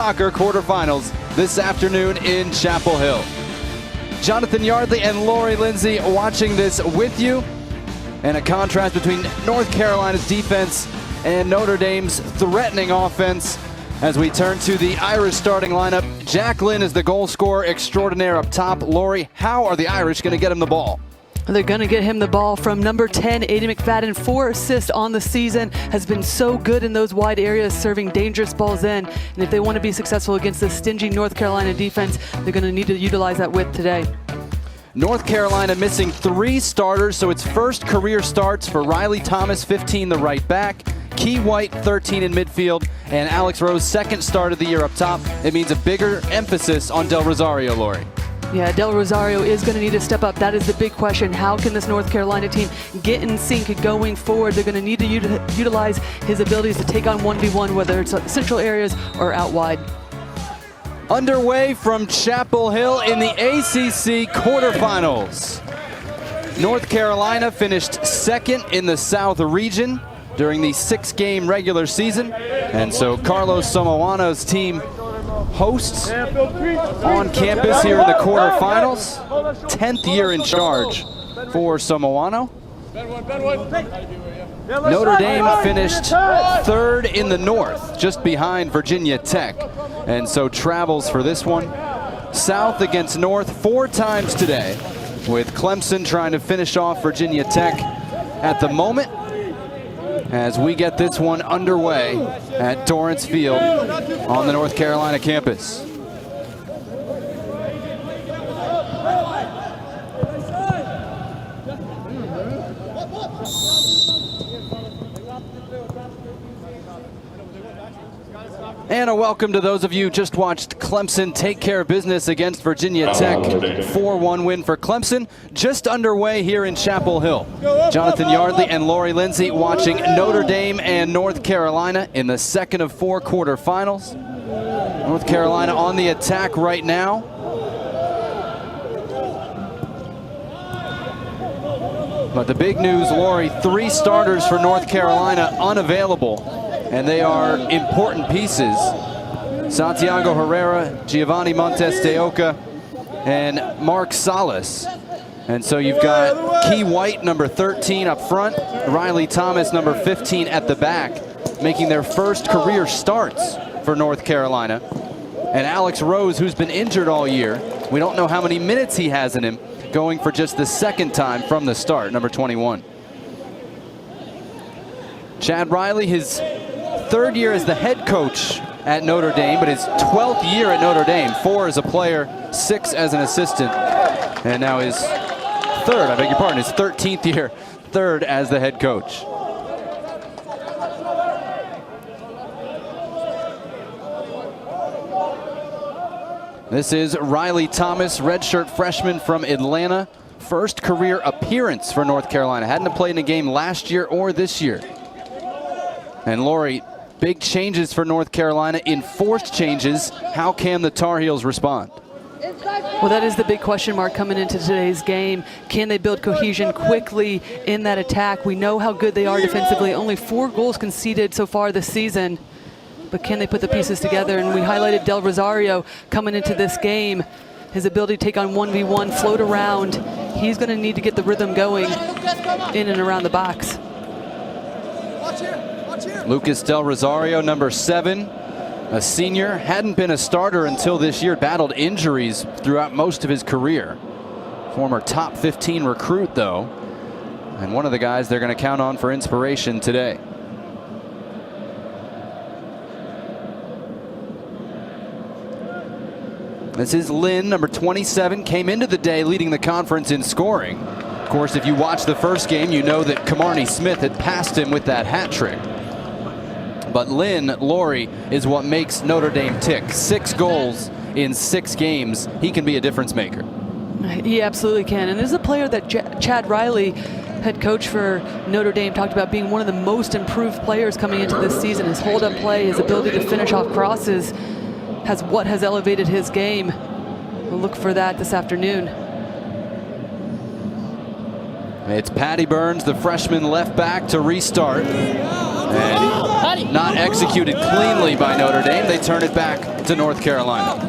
Soccer quarterfinals this afternoon in Chapel Hill. Jonathan Yardley and Lori Lindsay watching this with you, and a contrast between North Carolina's defense and Notre Dame's threatening offense as we turn to the Irish starting lineup. Jacqueline is the goal scorer extraordinaire up top. Lori, how are the Irish going to get him the ball? They're going to get him the ball from number 10, Aiden McFadden. 4 assists on the season, has been so good in those wide areas, serving dangerous balls in. And if they want to be successful against the stingy North Carolina defense, they're going to need to utilize that width today. North Carolina missing 3 starters, so it's first career starts for Riley Thomas, 15, the right back, Key White, 13 in midfield, and Alex Rose, second start of the year up top. It means a bigger emphasis on Del Rosario, Lori. Yeah, Del Rosario is going to need to step up. That is the big question. How can this North Carolina team get in sync going forward? They're going to need to utilize his abilities to take on 1v1, whether it's central areas or out wide. Underway from Chapel Hill in the ACC quarterfinals. North Carolina finished second in the South region during the 6-game regular season. And so Carlos Samoano's team hosts on campus here in the quarterfinals. 10th year in charge for Samoano. Notre Dame finished third in the North, just behind Virginia Tech, and so travels for this one. South against North 4 times today, with Clemson trying to finish off Virginia Tech at the moment, as we get this one underway at Torrance Field on the North Carolina campus. And a welcome to those of you who just watched Clemson take care of business against Virginia Tech. 4-1 win for Clemson. Just underway here in Chapel Hill. Jonathan Yardley and Lori Lindsay watching Notre Dame and North Carolina in the second of 4 quarterfinals. North Carolina on the attack right now. But the big news, Lori, 3 starters for North Carolina unavailable. And they are important pieces. Santiago Herrera, Giovanni Montes de Oca, and Mark Salas. And so you've got Key White, number 13 up front, Riley Thomas, number 15 at the back, making their first career starts for North Carolina. And Alex Rose, who's been injured all year, we don't know how many minutes he has in him, going for just the second time from the start, number 21. Chad Riley, his 3rd year as the head coach at Notre Dame, but his 12th year at Notre Dame. 4 as a player, 6 as an assistant, and now his 13th year, 3rd as the head coach. This is Riley Thomas, redshirt freshman from Atlanta. First career appearance for North Carolina. Hadn't played in a game last year or this year. And Lori, big changes for North Carolina, enforced changes. How can the Tar Heels respond? Well, that is the big question mark coming into today's game. Can they build cohesion quickly in that attack? We know how good they are defensively. Only 4 goals conceded so far this season. But can they put the pieces together? And we highlighted Del Rosario coming into this game. His ability to take on 1v1, float around. He's going to need to get the rhythm going in and around the box. Lucas Del Rosario, number 7, a senior, hadn't been a starter until this year, battled injuries throughout most of his career. Former top 15 recruit, though, and one of the guys they're going to count on for inspiration today. This is Lynn, number 27, came into the day leading the conference in scoring. Of course, if you watch the first game, you know that Kamarni Smith had passed him with that hat trick. But Lynn, Lori, is what makes Notre Dame tick. 6 goals in 6 games. He can be a difference maker. He absolutely can. And this is a player that Chad Riley, head coach for Notre Dame, talked about being one of the most improved players coming into this season. His hold-up play, his ability to finish off crosses, has elevated his game. We'll look for that this afternoon. It's Patty Burns, the freshman left back, to restart. And not executed cleanly by Notre Dame. They turn it back to North Carolina.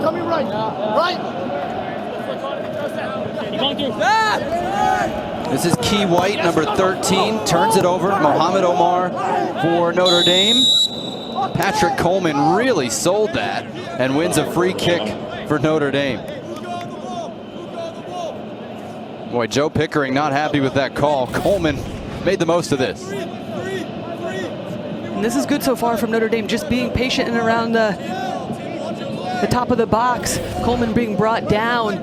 Coming right. Right. This is Key White, number 13, turns it over. Mohamed Omar for Notre Dame. Patrick Coleman really sold that and wins a free kick for Notre Dame. Boy, Joe Pickering not happy with that call. Coleman made the most of this. And this is good so far from Notre Dame, just being patient and around the top of the box. Coleman being brought down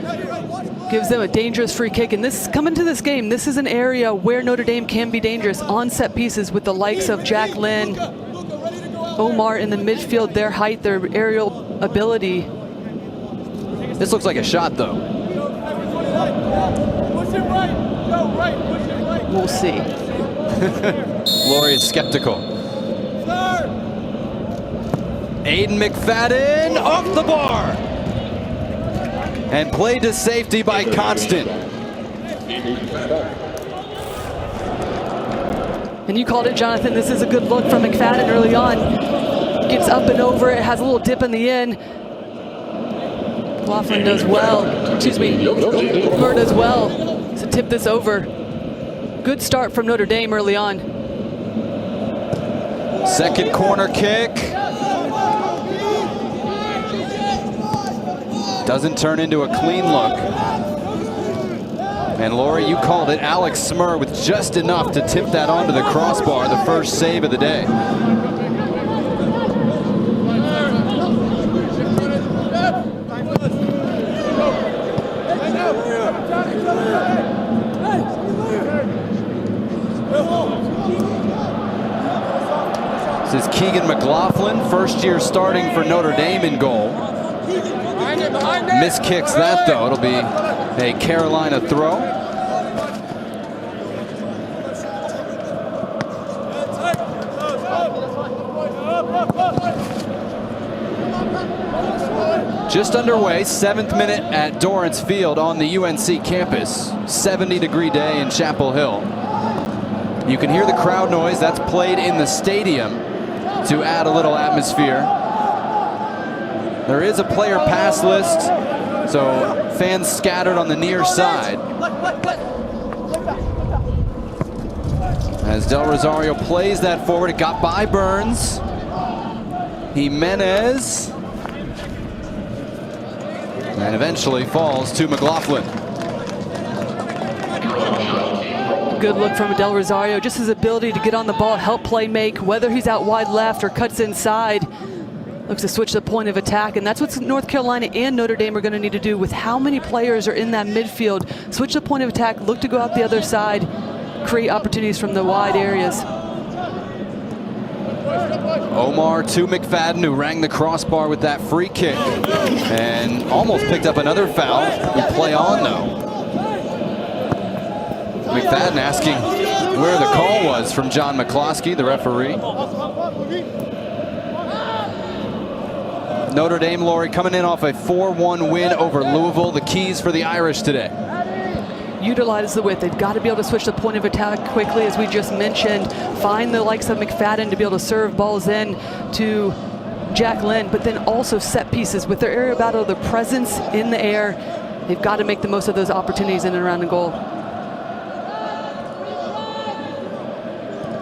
gives them a dangerous free kick. And this coming to this game, this is an area where Notre Dame can be dangerous on set pieces with the likes of Jack Lynn, Omar in the midfield, their height, their aerial ability. This looks like a shot, though. We'll see. Laurie is skeptical. Aiden McFadden off the bar. And played to safety by Constant. And you called it, Jonathan. This is a good look from McFadden early on. Gets up and over it, has a little dip in the end. Laughlin does well. Excuse me, Murr does well to tip this over. Good start from Notre Dame early on. Second corner kick. Doesn't turn into a clean look. And Laurie, you called it. Alex Smurr with just enough to tip that onto the crossbar, the first save of the day. This is Keegan McLaughlin, first year starting for Notre Dame in goal. Miskicks that, though. It'll be a Carolina throw. Just underway, 7th minute at Dorrance Field on the UNC campus. 70-degree day in Chapel Hill. You can hear the crowd noise. That's played in the stadium to add a little atmosphere. There is a player pass list, so fans scattered on the near side. As Del Rosario plays that forward, it got by Burns. Jimenez. And eventually falls to McLaughlin. Good look from Del Rosario. Just his ability to get on the ball, help play make, whether he's out wide left or cuts inside. Looks to switch the point of attack, and that's what North Carolina and Notre Dame are going to need to do with how many players are in that midfield. Switch the point of attack, look to go out the other side, create opportunities from the wide areas. Omar to McFadden, who rang the crossbar with that free kick and almost picked up another foul. We play on, though. McFadden asking where the call was from John McCloskey, the referee. Notre Dame, Laurie, coming in off a 4-1 win over Louisville. The keys for the Irish today. Utilize the width. They've got to be able to switch the point of attack quickly, as we just mentioned. Find the likes of McFadden to be able to serve balls in to Jack Lynn, but then also set pieces. With their area battle, their presence in the air, they've got to make the most of those opportunities in and around the goal.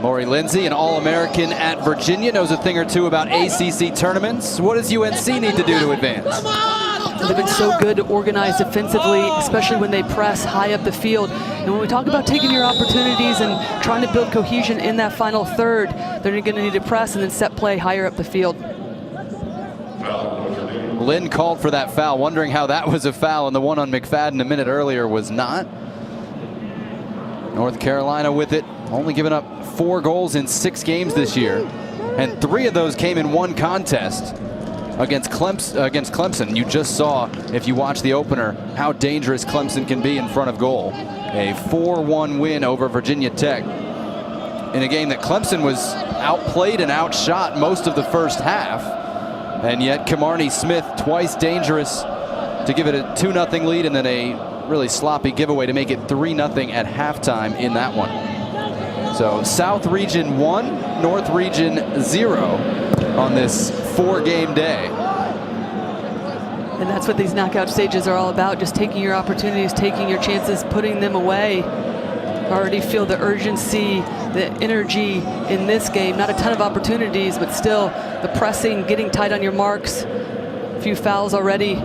Maury Lindsay, an All-American at Virginia, knows a thing or two about ACC tournaments. What does UNC need to do to advance? They've been so good to organize defensively, especially when they press high up the field. And when we talk about taking your opportunities and trying to build cohesion in that final third, they're going to need to press and then set play higher up the field. Lynn called for that foul, wondering how that was a foul, and the one on McFadden a minute earlier was not. North Carolina with it, only giving up 4 goals in 6 games this year, and 3 of those came in one contest against Clemson. You just saw, if you watch the opener, how dangerous Clemson can be in front of goal. A 4-1 win over Virginia Tech in a game that Clemson was outplayed and outshot most of the first half. And yet Kimarni Smith twice dangerous to give it a 2-0 lead, and then a really sloppy giveaway to make it 3-0 at halftime in that one. So South Region 1, North Region 0 on this 4-game day. And that's what these knockout stages are all about, just taking your opportunities, taking your chances, putting them away. I already feel the urgency, the energy in this game. Not a ton of opportunities, but still the pressing, getting tight on your marks. A few fouls already.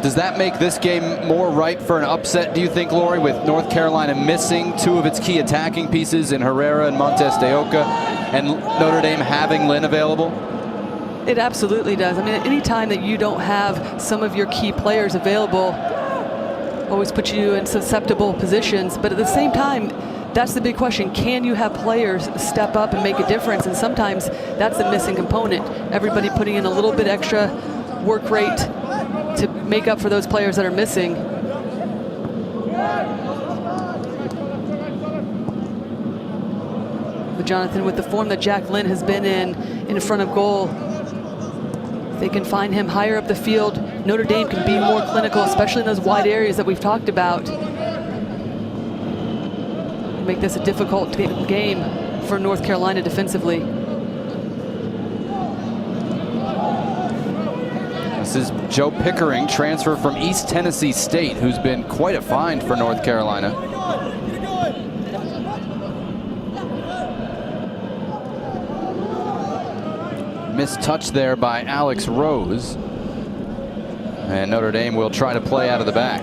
Does that make this game more ripe for an upset, do you think, Lori, with North Carolina missing 2 of its key attacking pieces in Herrera and Montes de Oca, and Notre Dame having Lynn available? It absolutely does. I mean, any time that you don't have some of your key players available always puts you in susceptible positions. But at the same time, that's the big question. Can you have players step up and make a difference? And sometimes that's the missing component. Everybody putting in a little bit extra work rate to make up for those players that are missing. But Jonathan, with the form that Jack Lynn has been in front of goal, if they can find him higher up the field, Notre Dame can be more clinical, especially in those wide areas that we've talked about. Make this a difficult game for North Carolina defensively. This is Joe Pickering, transfer from East Tennessee State, who's been quite a find for North Carolina. Missed touch there by Alex Rose. And Notre Dame will try to play out of the back.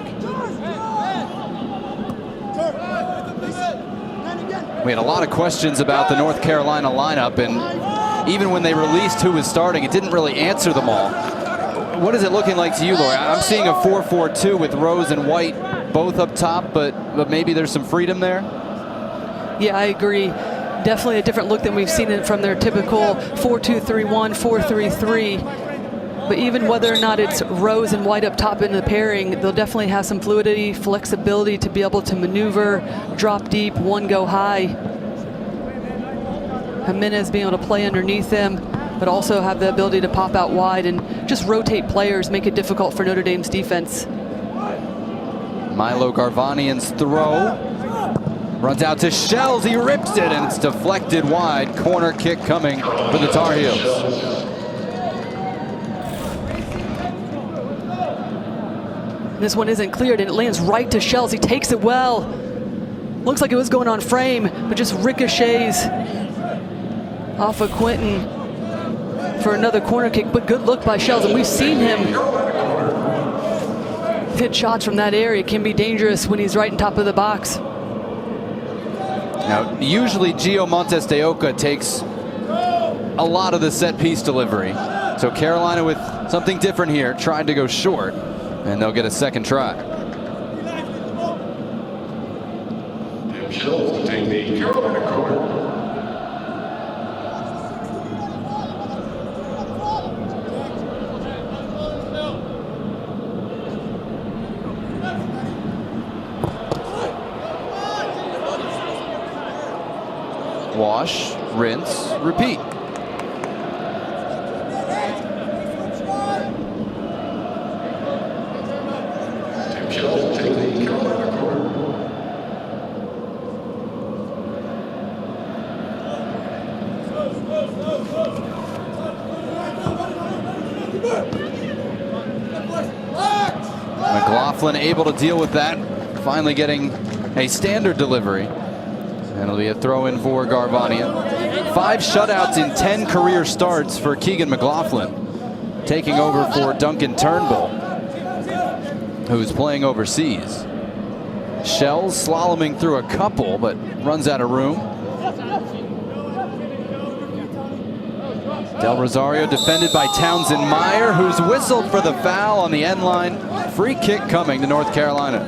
We had a lot of questions about the North Carolina lineup, and even when they released who was starting, it didn't really answer them all. What is it looking like to you, Lori? I'm seeing a 4-4-2 with Rose and White both up top, but maybe there's some freedom there? Yeah, I agree. Definitely a different look than we've seen it from their typical 4-2-3-1, 4-3-3. But even whether or not it's Rose and White up top in the pairing, they'll definitely have some fluidity, flexibility to be able to maneuver, drop deep, one go high. Jimenez being able to play underneath them, but also have the ability to pop out wide and just rotate players, make it difficult for Notre Dame's defense. Milo Garvanian's throw. Runs out to Shells, he rips it, and it's deflected wide. Corner kick coming for the Tar Heels. This one isn't cleared, and it lands right to Shells. He takes it well. Looks like it was going on frame, but just ricochets off of Quentin for another corner kick, but good look by Shells, and we've seen him hit shots from that area. It can be dangerous when he's right on top of the box. Now, usually Gio Montes de Oca takes a lot of the set piece delivery. So Carolina with something different here, tried to go short, and they'll get a second try. Shells to take the Carolina corner. Wash, rinse, repeat. Shells to take the Carolina corner. McLaughlin able to deal with that, finally getting a standard delivery. And it'll be a throw in for Garvanian. 5 shutouts in 10 career starts for Keegan McLaughlin, taking over for Duncan Turnbull, who's playing overseas. Shells slaloming through a couple, but runs out of room. Del Rosario defended by Townsend Meyer, who's whistled for the foul on the end line. Free kick coming to North Carolina.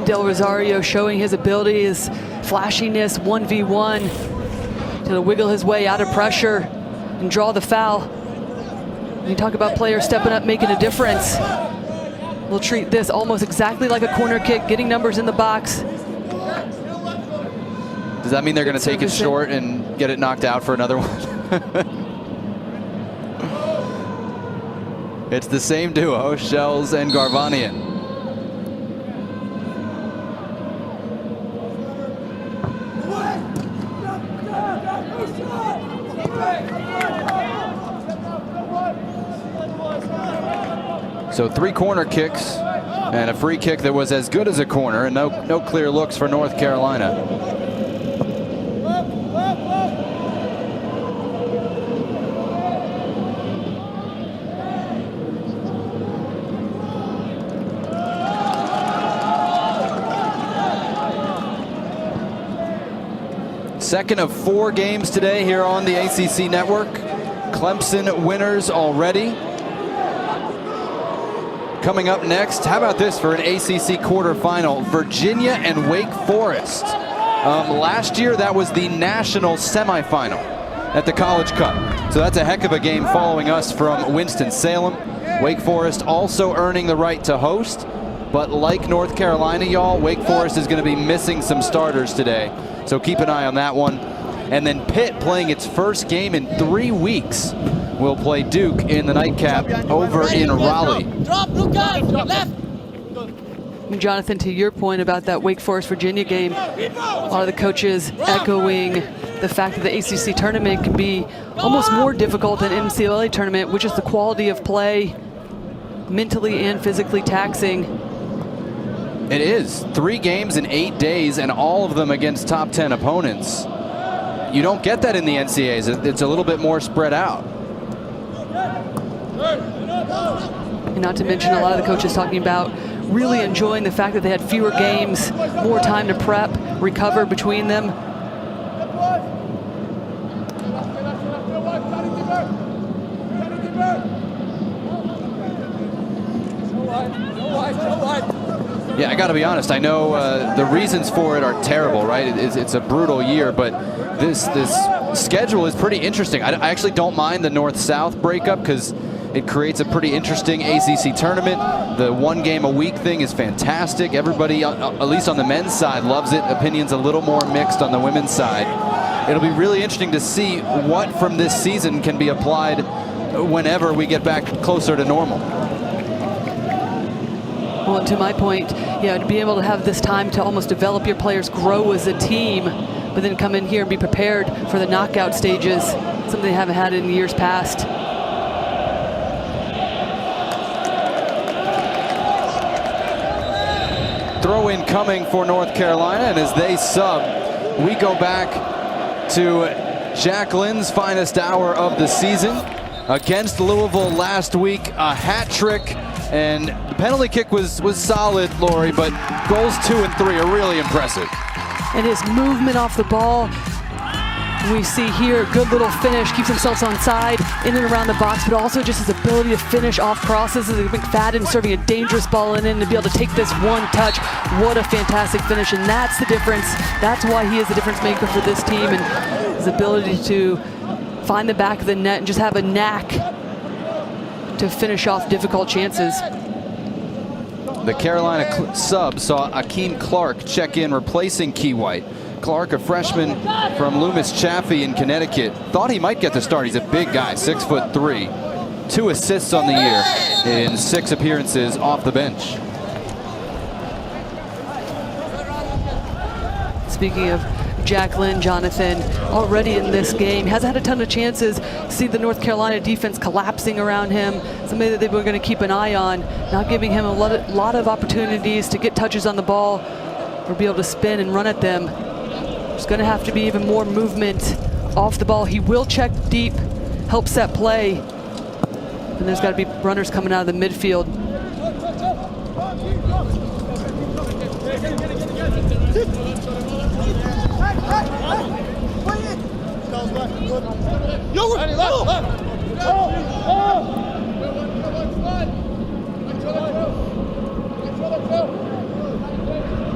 Del Rosario showing his ability, his flashiness, 1v1, to wiggle his way out of pressure and draw the foul. When you talk about players stepping up, making a difference, we'll treat this almost exactly like a corner kick, getting numbers in the box. Does that mean they're going to take it short and get it knocked out for another one? It's the same duo, Shells and Garvanian. So 3 corner kicks and a free kick that was as good as a corner, and no clear looks for North Carolina. Second of 4 games today here on the ACC network. Clemson winners already. Coming up next, how about this for an ACC quarterfinal? Virginia and Wake Forest. Last year, that was the national semifinal at the College Cup. So that's a heck of a game following us from Winston-Salem. Wake Forest also earning the right to host. But like North Carolina, y'all, Wake Forest is going to be missing some starters today. So keep an eye on that one. And then Pitt playing its first game in 3 weeks. Will play Duke in the nightcap over in Raleigh. Drop, look out, left. Jonathan, to your point about that Wake Forest-Virginia game, a lot of the coaches echoing the fact that the ACC tournament can be almost more difficult than NCAA tournament, which is the quality of play, mentally and physically taxing. It is 3 games in 8 days, and all of them against top 10 opponents. You don't get that in the NCAAs. It's a little bit more spread out. And not to mention a lot of the coaches talking about really enjoying the fact that they had fewer games, more time to prep, recover between them. Yeah, I got to be honest. I know the reasons for it are terrible, right? It's a brutal year, but this schedule is pretty interesting. I actually don't mind the North-South breakup because it creates a pretty interesting ACC tournament. The 1 game a week thing is fantastic. Everybody, at least on the men's side, loves it. Opinions a little more mixed on the women's side. It'll be really interesting to see what from this season can be applied whenever we get back closer to normal. Well, to my point, yeah, to be able to have this time to almost develop your players, grow as a team, but then come in here and be prepared for the knockout stages, something they haven't had in years past. Throw in coming for North Carolina, and as they sub, we go back to Jacqueline's finest hour of the season against Louisville last week. A hat trick, and the penalty kick was solid, Lori, but goals 2 and 3 are really impressive. And his movement off the ball, we see here, good little finish, keeps himself on side, in and around the box, but also just his ability to finish off crosses. McFadden serving a dangerous ball in to be able to take this one touch. What a fantastic finish, and that's the difference. That's why he is the difference maker for this team, and his ability to find the back of the net and just have a knack to finish off difficult chances. The Carolina sub saw Akeem Clark check in, replacing Key White. Clark, a freshman from Loomis Chaffee in Connecticut, thought he might get the start. He's a big guy, 6'3". 2 assists on the year in 6 appearances off the bench. Speaking of Jacqueline, Jonathan, already in this game, hasn't had a ton of chances. See the North Carolina defense collapsing around him, somebody that they were going to keep an eye on, not giving him a lot of opportunities to get touches on the ball or be able to spin and run at them. There's going to have to be even more movement off the ball. He will check deep, help set play, and there's got to be runners coming out of the midfield. Yo, ready, left.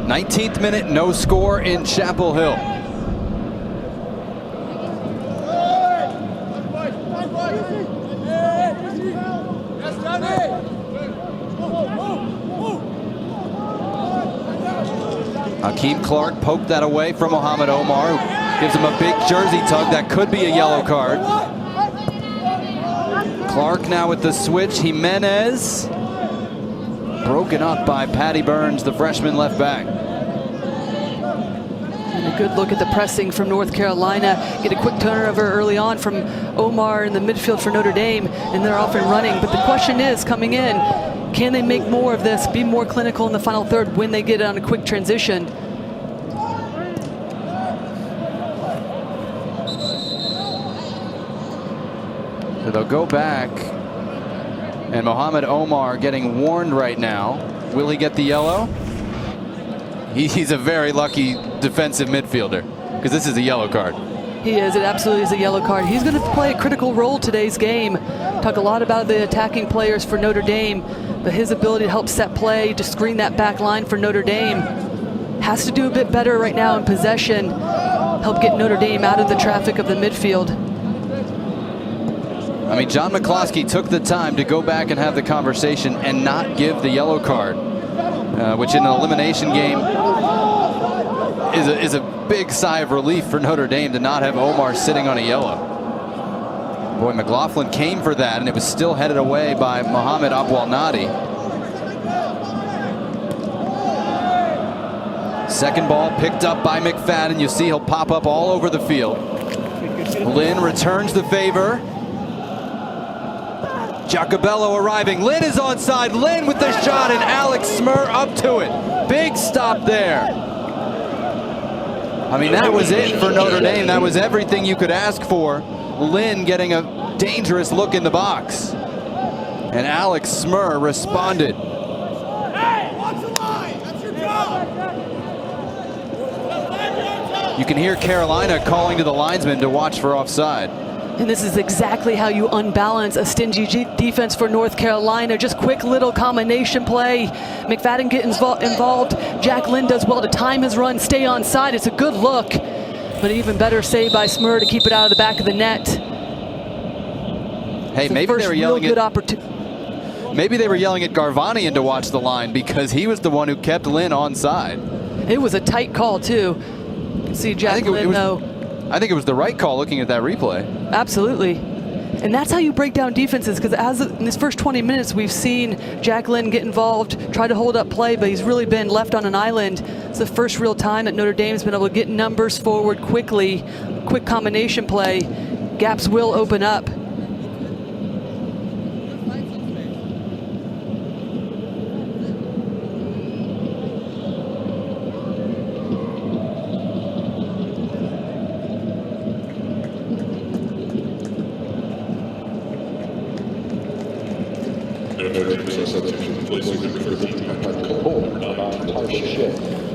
19th minute, no score in Chapel Hill. Akeem Clark poked that away from Mohamed Omar, who Gives him a big jersey tug. That could be a yellow card. Clark now with the switch. Jimenez broken up by Patty Burns, the freshman left back. And a good look at the pressing from North Carolina. Get a quick turnover early on from Omar in the midfield for Notre Dame, and they're off and running. But the question is, coming in, can they make more of this, be more clinical in the final third when they get on a quick transition? So they'll go back, and Mohamed Omar getting warned right now. Will he get the yellow? He's a very lucky defensive midfielder, because this is a yellow card. He is. It absolutely is a yellow card. He's going to play a critical role today's game. Talk a lot about the attacking players for Notre Dame, but his ability to help set play, to screen that back line for Notre Dame, has to do a bit better right now in possession. Help get Notre Dame out of the traffic of the midfield. I mean, John McCloskey took the time to go back and have the conversation and not give the yellow card, which in an elimination game is a big sigh of relief for Notre Dame to not have Omar sitting on a yellow. Boy, McLaughlin came for that, and it was still headed away by Mohamed Abwalnadi. Second ball picked up by McFadden. You see he'll pop up all over the field. Lynn returns the favor. Giacobello arriving. Lynn is onside. Lynn with the shot, and Alex Smur up to it. Big stop there. I mean, that was it for Notre Dame. That was everything you could ask for. Lynn getting a dangerous look in the box. And Alex Smur responded. Hey, watch the line. That's your job. You can hear Carolina calling to the linesman to watch for offside. And this is exactly how you unbalance a stingy defense for North Carolina. Just quick little combination play. McFadden gets involved. Jack Lynn does well to time his run, stay on side. It's a good look, but even better save by Smur to keep it out of the back of the net. Hey, maybe they were yelling at Garvanian to watch the line, because he was the one who kept Lynn onside. It was a tight call too. You can see Jack Lynn though. I think it was the right call looking at that replay. Absolutely. And that's how you break down defenses, because in this first 20 minutes, we've seen Jack Lynn get involved, try to hold up play, but he's really been left on an island. It's the first real time that Notre Dame's been able to get numbers forward quickly. Quick combination play. Gaps will open up.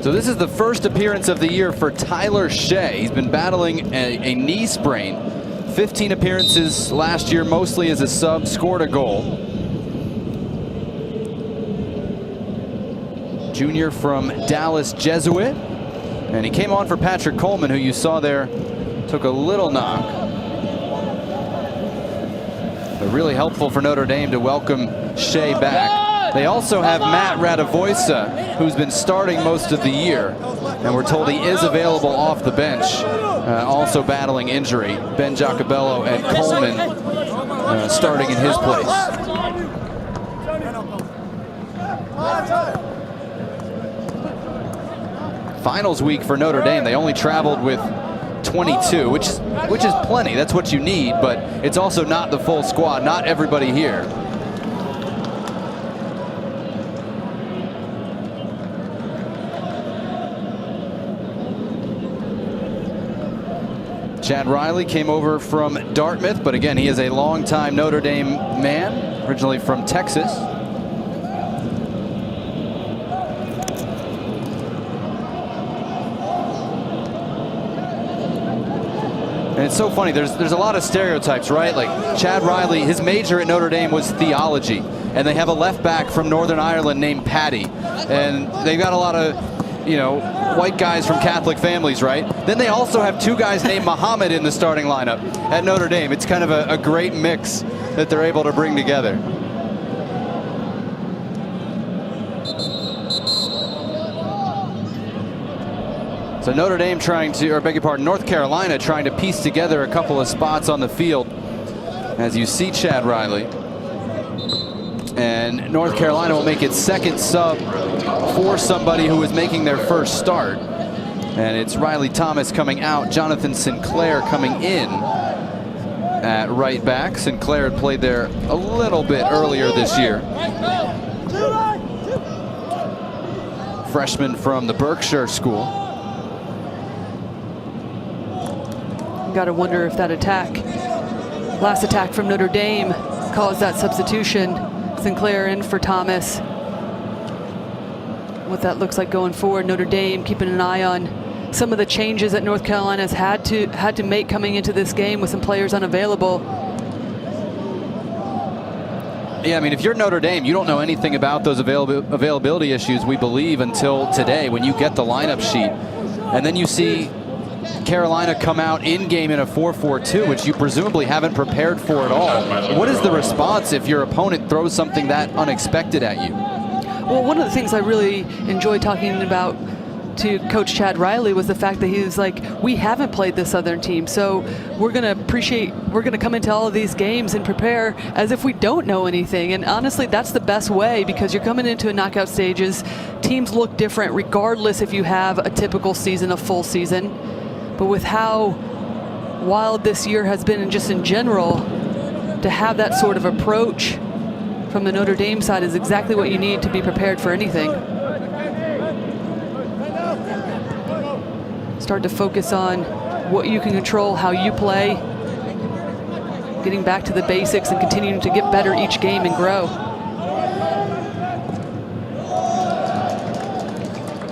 So this is the first appearance of the year for Tyler Shea. He's been battling a knee sprain. 15 appearances last year, mostly as a sub, scored a goal. Junior from Dallas Jesuit. And he came on for Patrick Coleman, who you saw there took a little knock. But really helpful for Notre Dame to welcome Shea back. They also have Matt Radavoisa, who's been starting most of the year, and we're told he is available off the bench, also battling injury. Ben Giacobello and Coleman starting in his place. Finals week for Notre Dame. They only traveled with 22, which is plenty. That's what you need, but it's also not the full squad. Not everybody here. Chad Riley came over from Dartmouth, but again, he is a longtime Notre Dame man, originally from Texas. And it's so funny, there's a lot of stereotypes, right? Like Chad Riley, his major at Notre Dame was theology, and they have a left back from Northern Ireland named Paddy, and they've got a lot of, you know, white guys from Catholic families, right? Then they also have two guys named Muhammad in the starting lineup at Notre Dame. It's kind of a great mix that they're able to bring together. So Notre Dame trying to, or beg your pardon, North Carolina trying to piece together a couple of spots on the field. As you see Chad Riley. And North Carolina will make its second sub for somebody who is making their first start. And it's Riley Thomas coming out, Jonathan Sinclair coming in at right back. Sinclair had played there a little bit earlier this year. Freshman from the Berkshire School. Got to wonder if that attack, last attack from Notre Dame, caused that substitution. Sinclair in for Thomas. What that looks like going forward. Notre Dame keeping an eye on some of the changes that North Carolina's had to make coming into this game with some players unavailable. Yeah, I mean, if you're Notre Dame, you don't know anything about those availability issues, we believe, until today when you get the lineup sheet. And then you see Carolina come out in-game in a 4-4-2, which you presumably haven't prepared for at all. What is the response if your opponent throws something that unexpected at you? Well, one of the things I really enjoy talking about to Coach Chad Riley was the fact that he was like, we haven't played this Southern team, so we're going to come into all of these games and prepare as if we don't know anything. And honestly, that's the best way, because you're coming into a knockout stages. Teams look different regardless if you have a typical season, a full season. But with how wild this year has been, and just in general, to have that sort of approach from the Notre Dame side is exactly what you need to be prepared for anything. Start to focus on what you can control, how you play, getting back to the basics and continuing to get better each game and grow.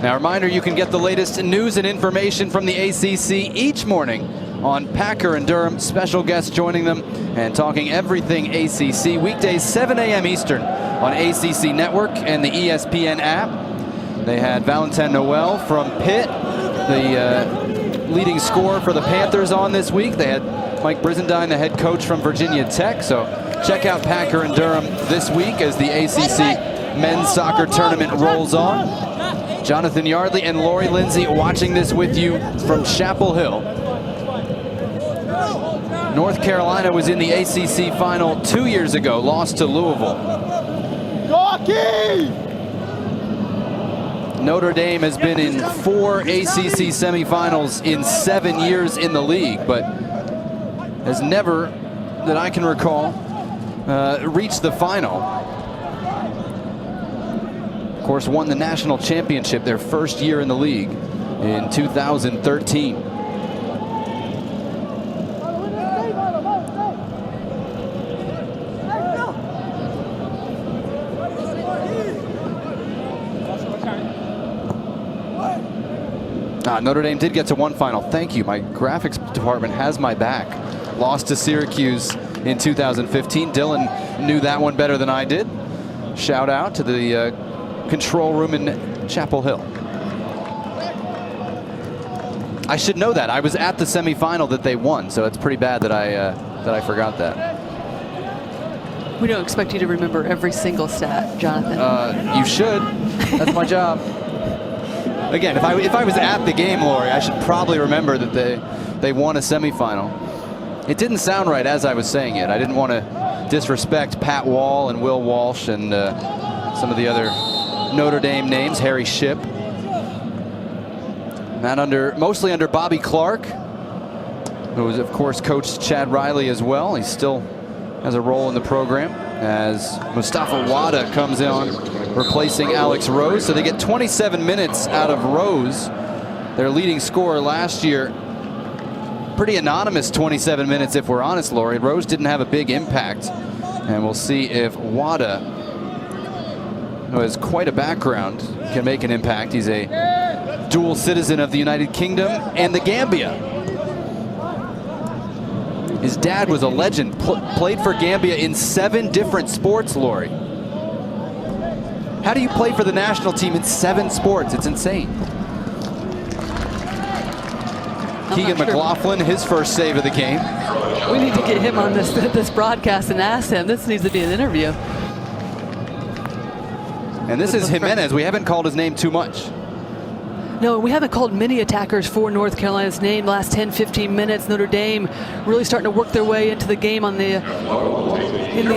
Now, a reminder, you can get the latest news and information from the ACC each morning on Packer and Durham. Special guests joining them and talking everything ACC. Weekdays, 7 a.m. Eastern on ACC Network and the ESPN app. They had Valentin Noel from Pitt, the leading scorer for the Panthers, on this week. They had Mike Brizendine, the head coach from Virginia Tech. So check out Packer and Durham this week as the ACC men's soccer tournament rolls on. Jonathan Yardley and Lori Lindsay watching this with you from Chapel Hill. North Carolina was in the ACC final 2 years ago, lost to Louisville. Notre Dame has been in 4 ACC semifinals in 7 years in the league, but has never, that I can recall, reached the final. Of course, won the national championship their first year in the league in 2013. Notre Dame did get to one final. Thank you. My graphics department has my back. Lost to Syracuse in 2015. Dylan knew that one better than I did. Shout out to the control room in Chapel Hill. I should know that. I was at the semifinal that they won, so it's pretty bad that I forgot that. We don't expect you to remember every single stat, Jonathan. You should. That's my job. Again, if I was at the game, Lori, I should probably remember that they won a semifinal. It didn't sound right as I was saying it. I didn't want to disrespect Pat Wall and Will Walsh and some of the other Notre Dame names, Harry Shipp. And mostly under Bobby Clark, who was, of course, coached Chad Riley as well. He still has a role in the program as Mustafa Wada comes in, replacing Alex Rose. So they get 27 minutes out of Rose, their leading scorer last year. Pretty anonymous 27 minutes, if we're honest, Lori. Rose didn't have a big impact. And we'll see if Wada, who has quite a background, can make an impact. He's a dual citizen of the United Kingdom and the Gambia. His dad was a legend, played for Gambia in 7 different sports, Lori. How do you play for the national team in 7 sports? It's insane. Keegan McLaughlin, his first save of the game. We need to get him on this broadcast and ask him. This needs to be an interview. And this is Jimenez. We haven't called his name too much. No, we haven't called many attackers for North Carolina's name. Last 10, 15 minutes, Notre Dame really starting to work their way into the game in the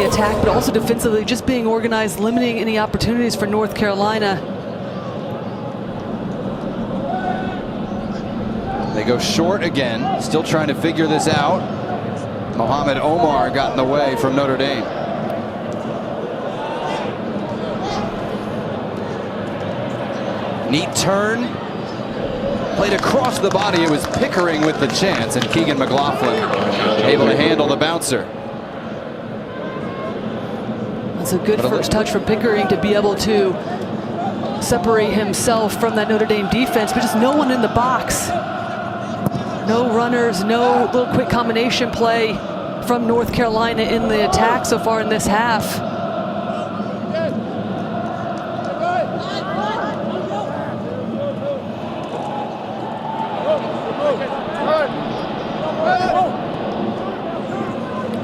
attack, but also defensively, just being organized, limiting any opportunities for North Carolina. They go short again, still trying to figure this out. Mohamed Omar got in the way from Notre Dame. Neat turn. Played across the body. It was Pickering with the chance, and Keegan McLaughlin able to handle the bouncer. That's a good first touch from Pickering to be able to separate himself from that Notre Dame defense, but just no one in the box. No runners, no little quick combination play from North Carolina in the attack so far in this half.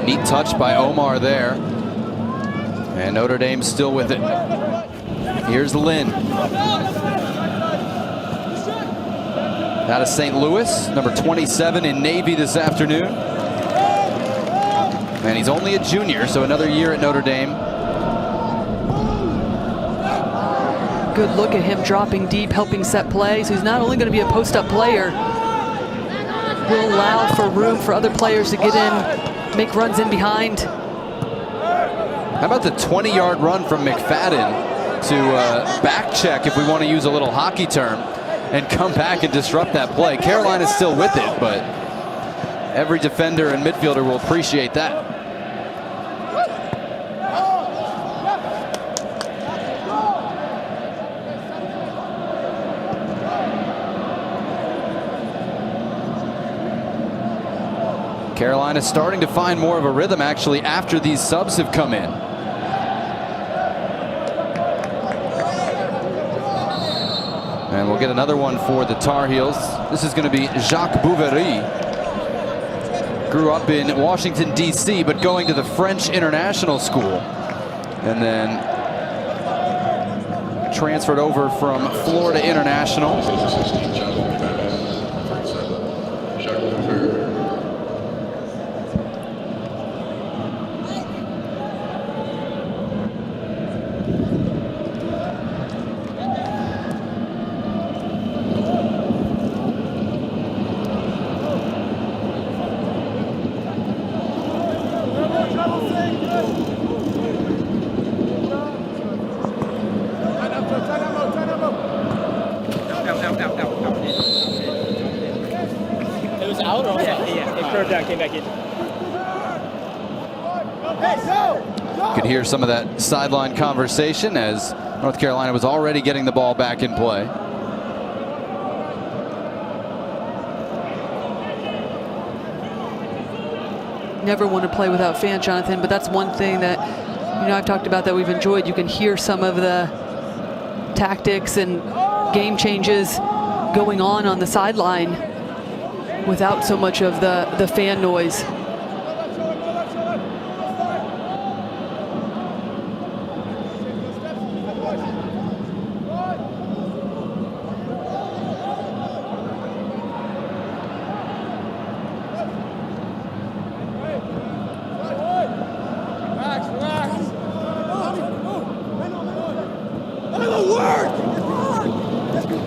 Neat touch by Omar there. And Notre Dame still with it. Here's Lynn. Out of St. Louis, number 27 in Navy this afternoon. And he's only a junior, so another year at Notre Dame. Good look at him dropping deep, helping set plays. He's not only going to be a post-up player, will allow for room for other players to get in, make runs in behind. How about the 20-yard run from McFadden to back check, if we want to use a little hockey term, and come back and disrupt that play. Carolina's still with it, but every defender and midfielder will appreciate that. Carolina starting to find more of a rhythm actually after these subs have come in. And we'll get another one for the Tar Heels. This is going to be Jacques Bouverie. Grew up in Washington, D.C., but going to the French International School. And then transferred over from Florida International. Could hear some of that sideline conversation as North Carolina was already getting the ball back in play. Never want to play without fans, Jonathan, but that's one thing that I've talked about that we've enjoyed. You can hear some of the tactics and game changes going on the sideline without so much of the fan noise.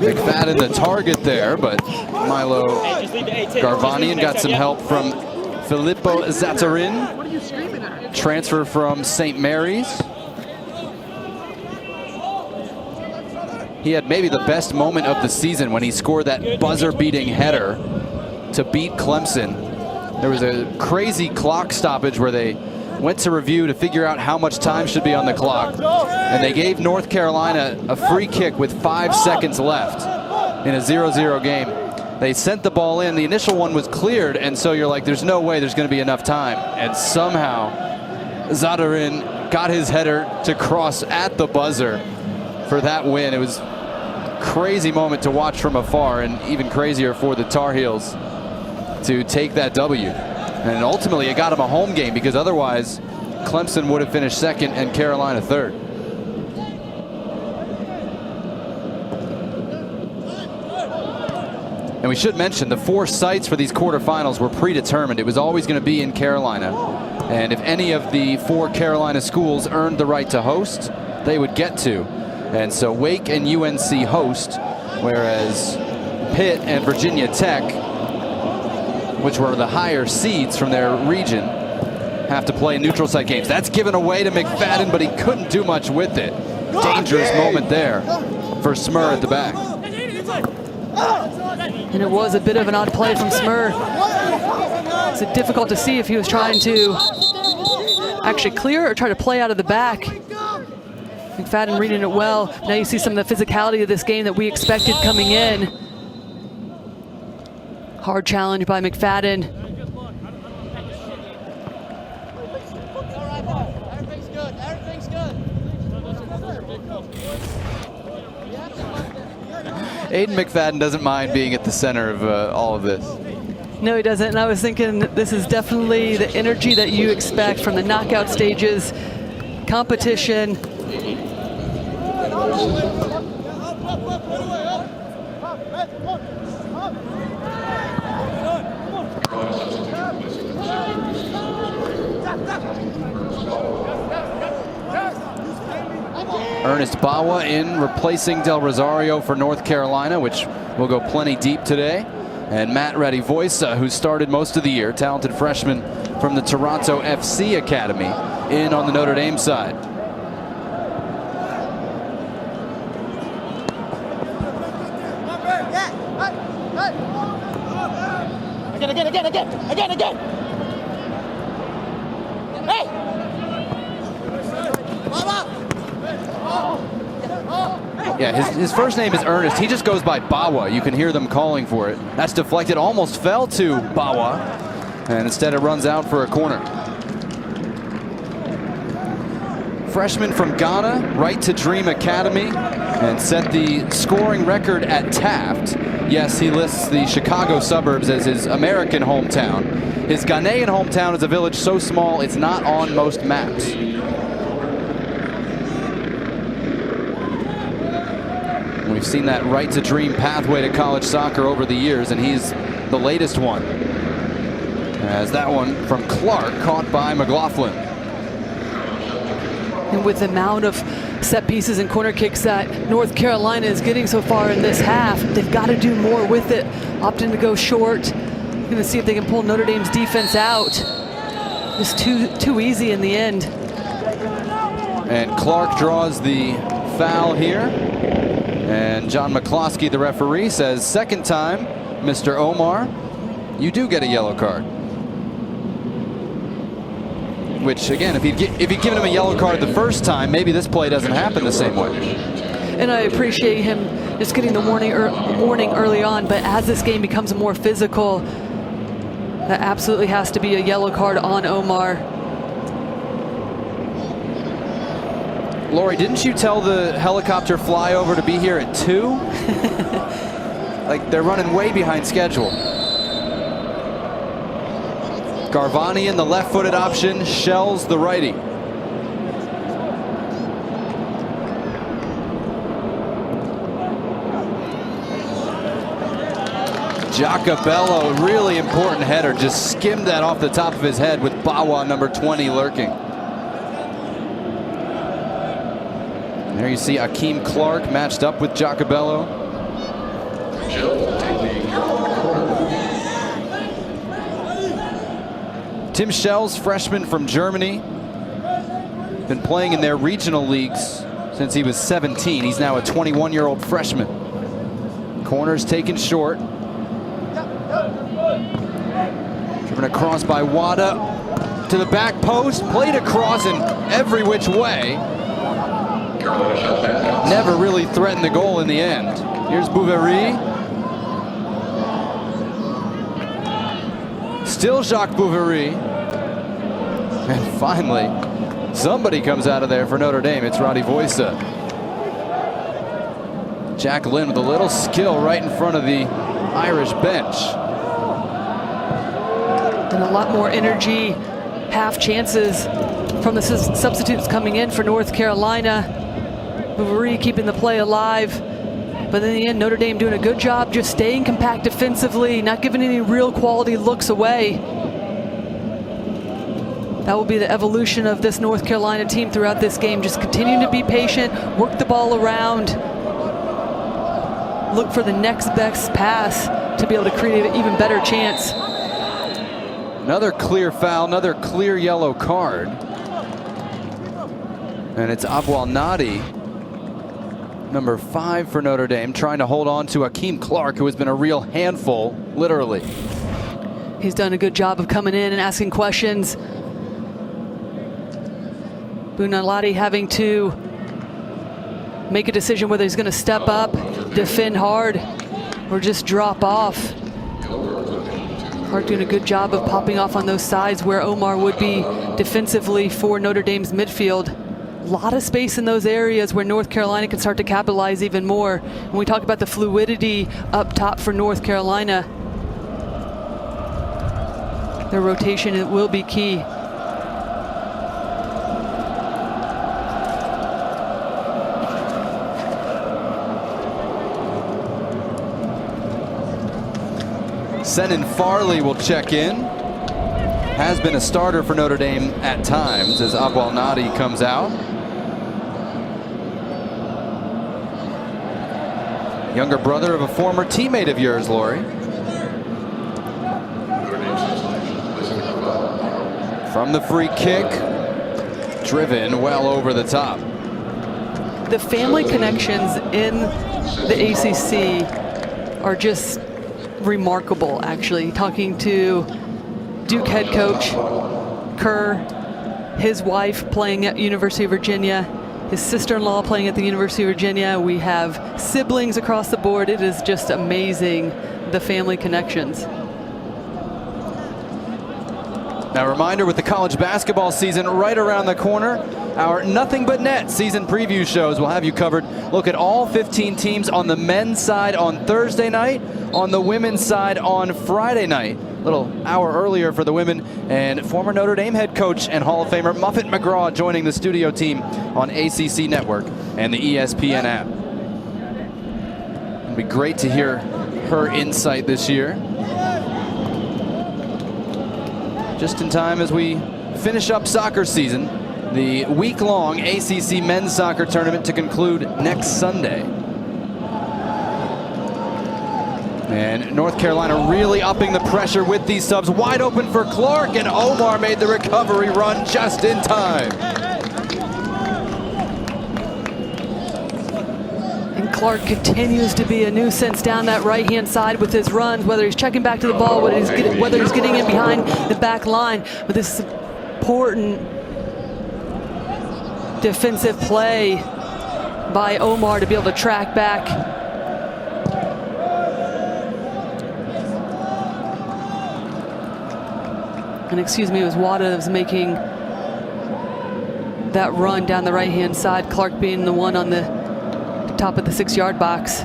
McFadden the target there, but Milo Garvanian got some help from Filippo Zatarin, transfer from St. Mary's. He had maybe the best moment of the season when he scored that buzzer-beating header to beat Clemson. There was a crazy clock stoppage where they went to review to figure out how much time should be on the clock, and they gave North Carolina a free kick with 5 seconds left in a 0-0 game. They sent the ball in. The initial one was cleared, and so you're like, there's no way there's going to be enough time. And somehow Zatarin got his header to cross at the buzzer for that win. It was a crazy moment to watch from afar, and even crazier for the Tar Heels to take that W. And ultimately it got him a home game, because otherwise Clemson would have finished second and Carolina third. And we should mention the 4 sites for these quarterfinals were predetermined. It was always going to be in Carolina. And if any of the 4 Carolina schools earned the right to host, they would get to. And so Wake and UNC host, whereas Pitt and Virginia Tech, which were the higher seeds from their region, have to play neutral site games. That's given away to McFadden, but he couldn't do much with it. Dangerous moment there for Smur at the back. And it was a bit of an odd play from Smur. It's difficult to see if he was trying to actually clear or try to play out of the back. McFadden reading it well. Now you see some of the physicality of this game that we expected coming in. Hard challenge by McFadden. Everything's good. Everything's good. Aiden McFadden doesn't mind being at the center of all of this. No, he doesn't. And I was thinking this is definitely the energy that you expect from the knockout stages, competition. Ernest Bawa in replacing Del Rosario for North Carolina, which will go plenty deep today. And Matt Radivoisa, who started most of the year, talented freshman from the Toronto FC Academy, in on the Notre Dame side. Again. Hey! Yeah, his first name is Ernest. He just goes by Bawa. You can hear them calling for it. That's deflected, almost fell to Bawa, and instead it runs out for a corner. Freshman from Ghana, Right to Dream Academy, and set the scoring record at Taft. Yes, he lists the Chicago suburbs as his American hometown. His Ghanaian hometown is a village so small it's not on most maps. We've seen that Right to Dream pathway to college soccer over the years, and he's the latest one. As that one from Clark caught by McLaughlin. And with the amount of set pieces and corner kicks that North Carolina is getting so far in this half, they've got to do more with it. Opting to go short. Going to see if they can pull Notre Dame's defense out. Just too easy in the end. And Clark draws the foul here. And John McCloskey, the referee, says, second time, Mr. Omar, you do get a yellow card. Which, again, if he'd given him a yellow card the first time, maybe this play doesn't happen the same way. And I appreciate him just getting the warning early on, but as this game becomes more physical, that absolutely has to be a yellow card on Omar. Lori, didn't you tell the helicopter flyover to be here at 2? Like, they're running way behind schedule. Garvanian, the left-footed option, shells the righty. Giacobello, really important header, just skimmed that off the top of his head with Bawa, number 20, lurking. There you see Akeem Clark matched up with Giacobello. Tim Schell's freshman from Germany. Been playing in their regional leagues since he was 17. He's now a 21-year-old freshman. Corners taken short. Driven across by Wada to the back post. Played across in every which way. Never really threatened the goal in the end. Here's Bouverie. Still Jacques Bouverie. And finally, somebody comes out of there for Notre Dame. It's Radivoisa. Jack Lynn with a little skill right in front of the Irish bench. And a lot more energy, half chances from the substitutes coming in for North Carolina. Bouverie keeping the play alive. But in the end, Notre Dame doing a good job just staying compact defensively, not giving any real quality looks away. That will be the evolution of this North Carolina team throughout this game. Just continuing to be patient, work the ball around, look for the next best pass to be able to create an even better chance. Another clear foul, another clear yellow card. And it's Aboualnadi, number 5 for Notre Dame, trying to hold on to Akeem Clark, who has been a real handful, literally. He's done a good job of coming in and asking questions. Aboualnadi having to make a decision whether he's going to step up, defend hard, or just drop off. Clark doing a good job of popping off on those sides where Omar would be defensively for Notre Dame's midfield. A lot of space in those areas where North Carolina can start to capitalize even more. When we talk about the fluidity up top for North Carolina, their rotation, it will be key. Senan Farley will check in. Has been a starter for Notre Dame at times as Aboualnadi comes out. Younger brother of a former teammate of yours, Lori. From the free kick, driven well over the top. The family connections in the ACC are just remarkable, actually. Talking to Duke head coach Kerr, his wife playing at University of Virginia, his sister-in-law playing at the University of Virginia. We have siblings across the board. It is just amazing, the family connections. Now, a reminder, with the college basketball season right around the corner, our Nothing But Net season preview shows will have you covered. Look at all 15 teams on the men's side on Thursday night, on the women's side on Friday night. A little hour earlier for the women, and former Notre Dame head coach and Hall of Famer Muffet McGraw joining the studio team on ACC Network and the ESPN app. It'll be great to hear her insight this year. Just in time as we finish up soccer season, the week-long ACC men's soccer tournament to conclude next Sunday. And North Carolina really upping the pressure with these subs. Wide open for Clark, and Omar made the recovery run just in time. And Clark continues to be a nuisance down that right-hand side with his runs, whether he's checking back to the ball, whether he's getting in behind the back line. But this is important defensive play by Omar to be able to track back. And excuse me, it was Wada that was making that run down the right-hand side, Clark being the one on the top of the 6-yard box.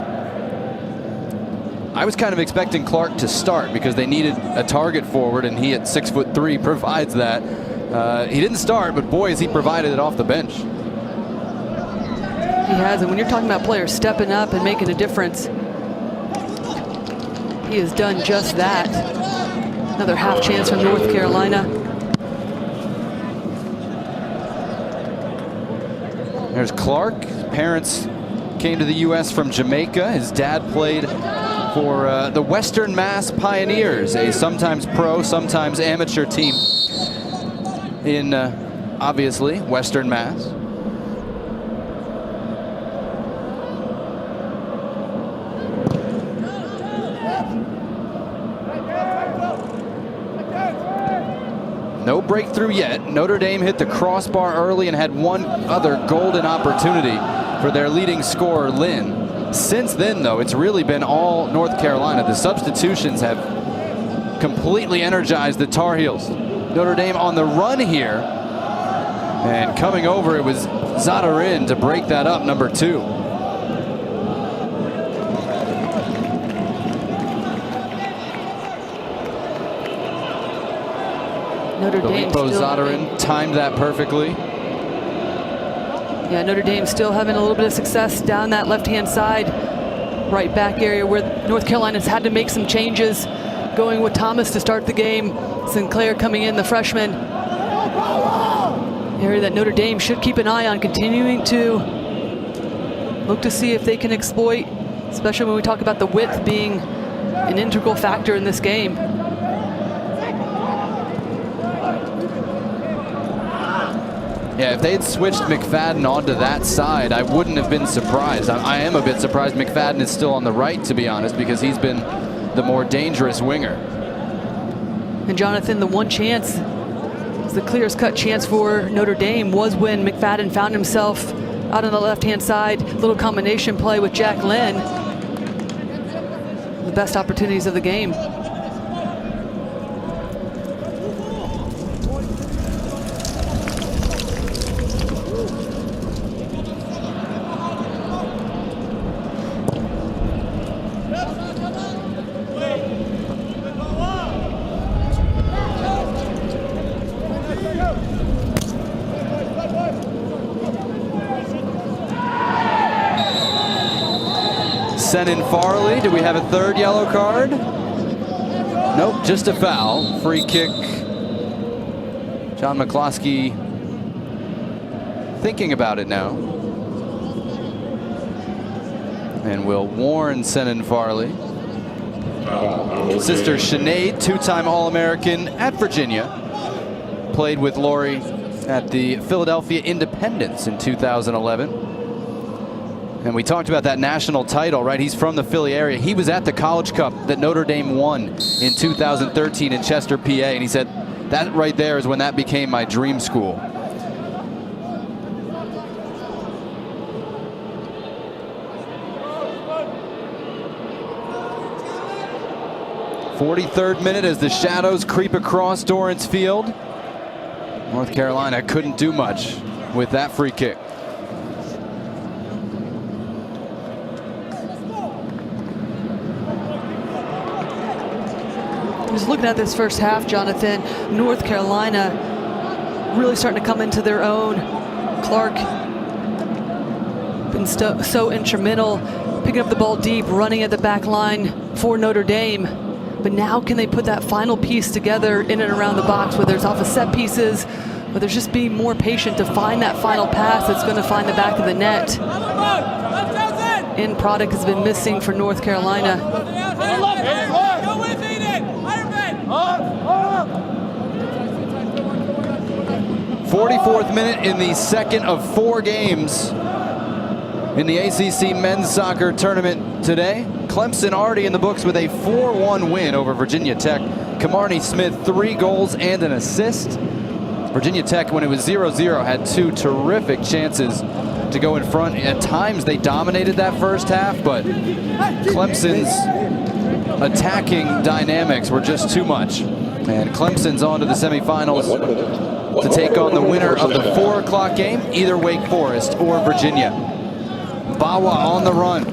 I was kind of expecting Clark to start because they needed a target forward, and he at 6'3" provides that. He didn't start, but boy, has he provided it off the bench. He has, and when you're talking about players stepping up and making a difference, he has done just that. Another half chance from North Carolina. There's Clark. His parents came to the U.S. from Jamaica. His dad played for the Western Mass Pioneers, a sometimes pro, sometimes amateur team in, obviously, Western Mass. No breakthrough yet. Notre Dame hit the crossbar early and had one other golden opportunity for their leading scorer, Lynn. Since then, though, it's really been all North Carolina. The substitutions have completely energized the Tar Heels. Notre Dame on the run here. And coming over, it was Zadarin to break that up, number 2. Notre Dame Zadarin timed that perfectly. Yeah, Notre Dame still having a little bit of success down that left-hand side. right back area where North Carolina's had to make some changes, going with Thomas to start the game. Sinclair coming in, the freshman. Area that Notre Dame should keep an eye on, continuing to look to see if they can exploit, especially when we talk about the width being an integral factor in this game. Yeah, if they had switched McFadden onto that side, I wouldn't have been surprised. I am a bit surprised McFadden is still on the right, to be honest, because he's been the more dangerous winger. And Jonathan, the one chance, the clearest cut chance for Notre Dame was when McFadden found himself out on the left-hand side, little combination play with Jack Lynn. The best opportunities of the game. Senan Farley, do we have a third yellow card? Nope, just a foul. Free kick. John McCloskey thinking about it now. And will warn Senan Farley. Sister Sinead, two-time All-American at Virginia. Played with Lori at the Philadelphia Independence in 2011. And we talked about that national title, right? He's from the Philly area. He was at the College Cup that Notre Dame won in 2013 in Chester, PA. And he said, that right there is when that became my dream school. .43rd minute as the shadows creep across Dorrance Field. North Carolina couldn't do much with that free kick. Just looking at this first half, Jonathan, North Carolina really starting to come into their own. Clark been so instrumental, picking up the ball deep, running at the back line for Notre Dame. But now can they put that final piece together in and around the box, whether it's off of set pieces, whether it's just being more patient to find that final pass that's going to find the back of the net. End product has been missing for North Carolina. 44th minute in the second of 4 games in the ACC men's soccer tournament today. Clemson already in the books with a 4-1 win over Virginia Tech. Kamarni Smith, 3 goals and an assist. Virginia Tech, when it was 0-0, had 2 terrific chances to go in front. At times they dominated that first half, but Clemson's attacking dynamics were just too much. And Clemson's on to the semifinals to take on the winner of the 4 o'clock game, either Wake Forest or Virginia. Bawa on the run.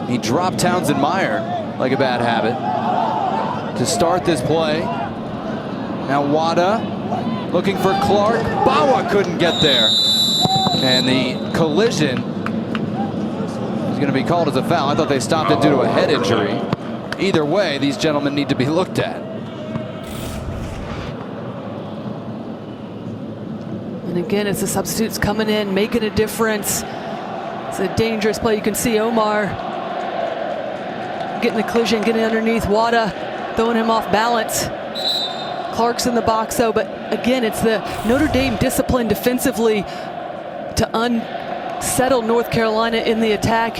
He dropped Townsend Meyer like a bad habit to start this play. Now Wada looking for Clark. Bawa couldn't get there. And the collision is going to be called as a foul. I thought they stopped it due to a head injury. Either way, these gentlemen need to be looked at. And again, it's the substitutes coming in, making a difference. It's a dangerous play. You can see Omar getting a collision, getting underneath Wada, throwing him off balance. Clark's in the box though, but again, it's the Notre Dame discipline defensively to unsettle North Carolina in the attack,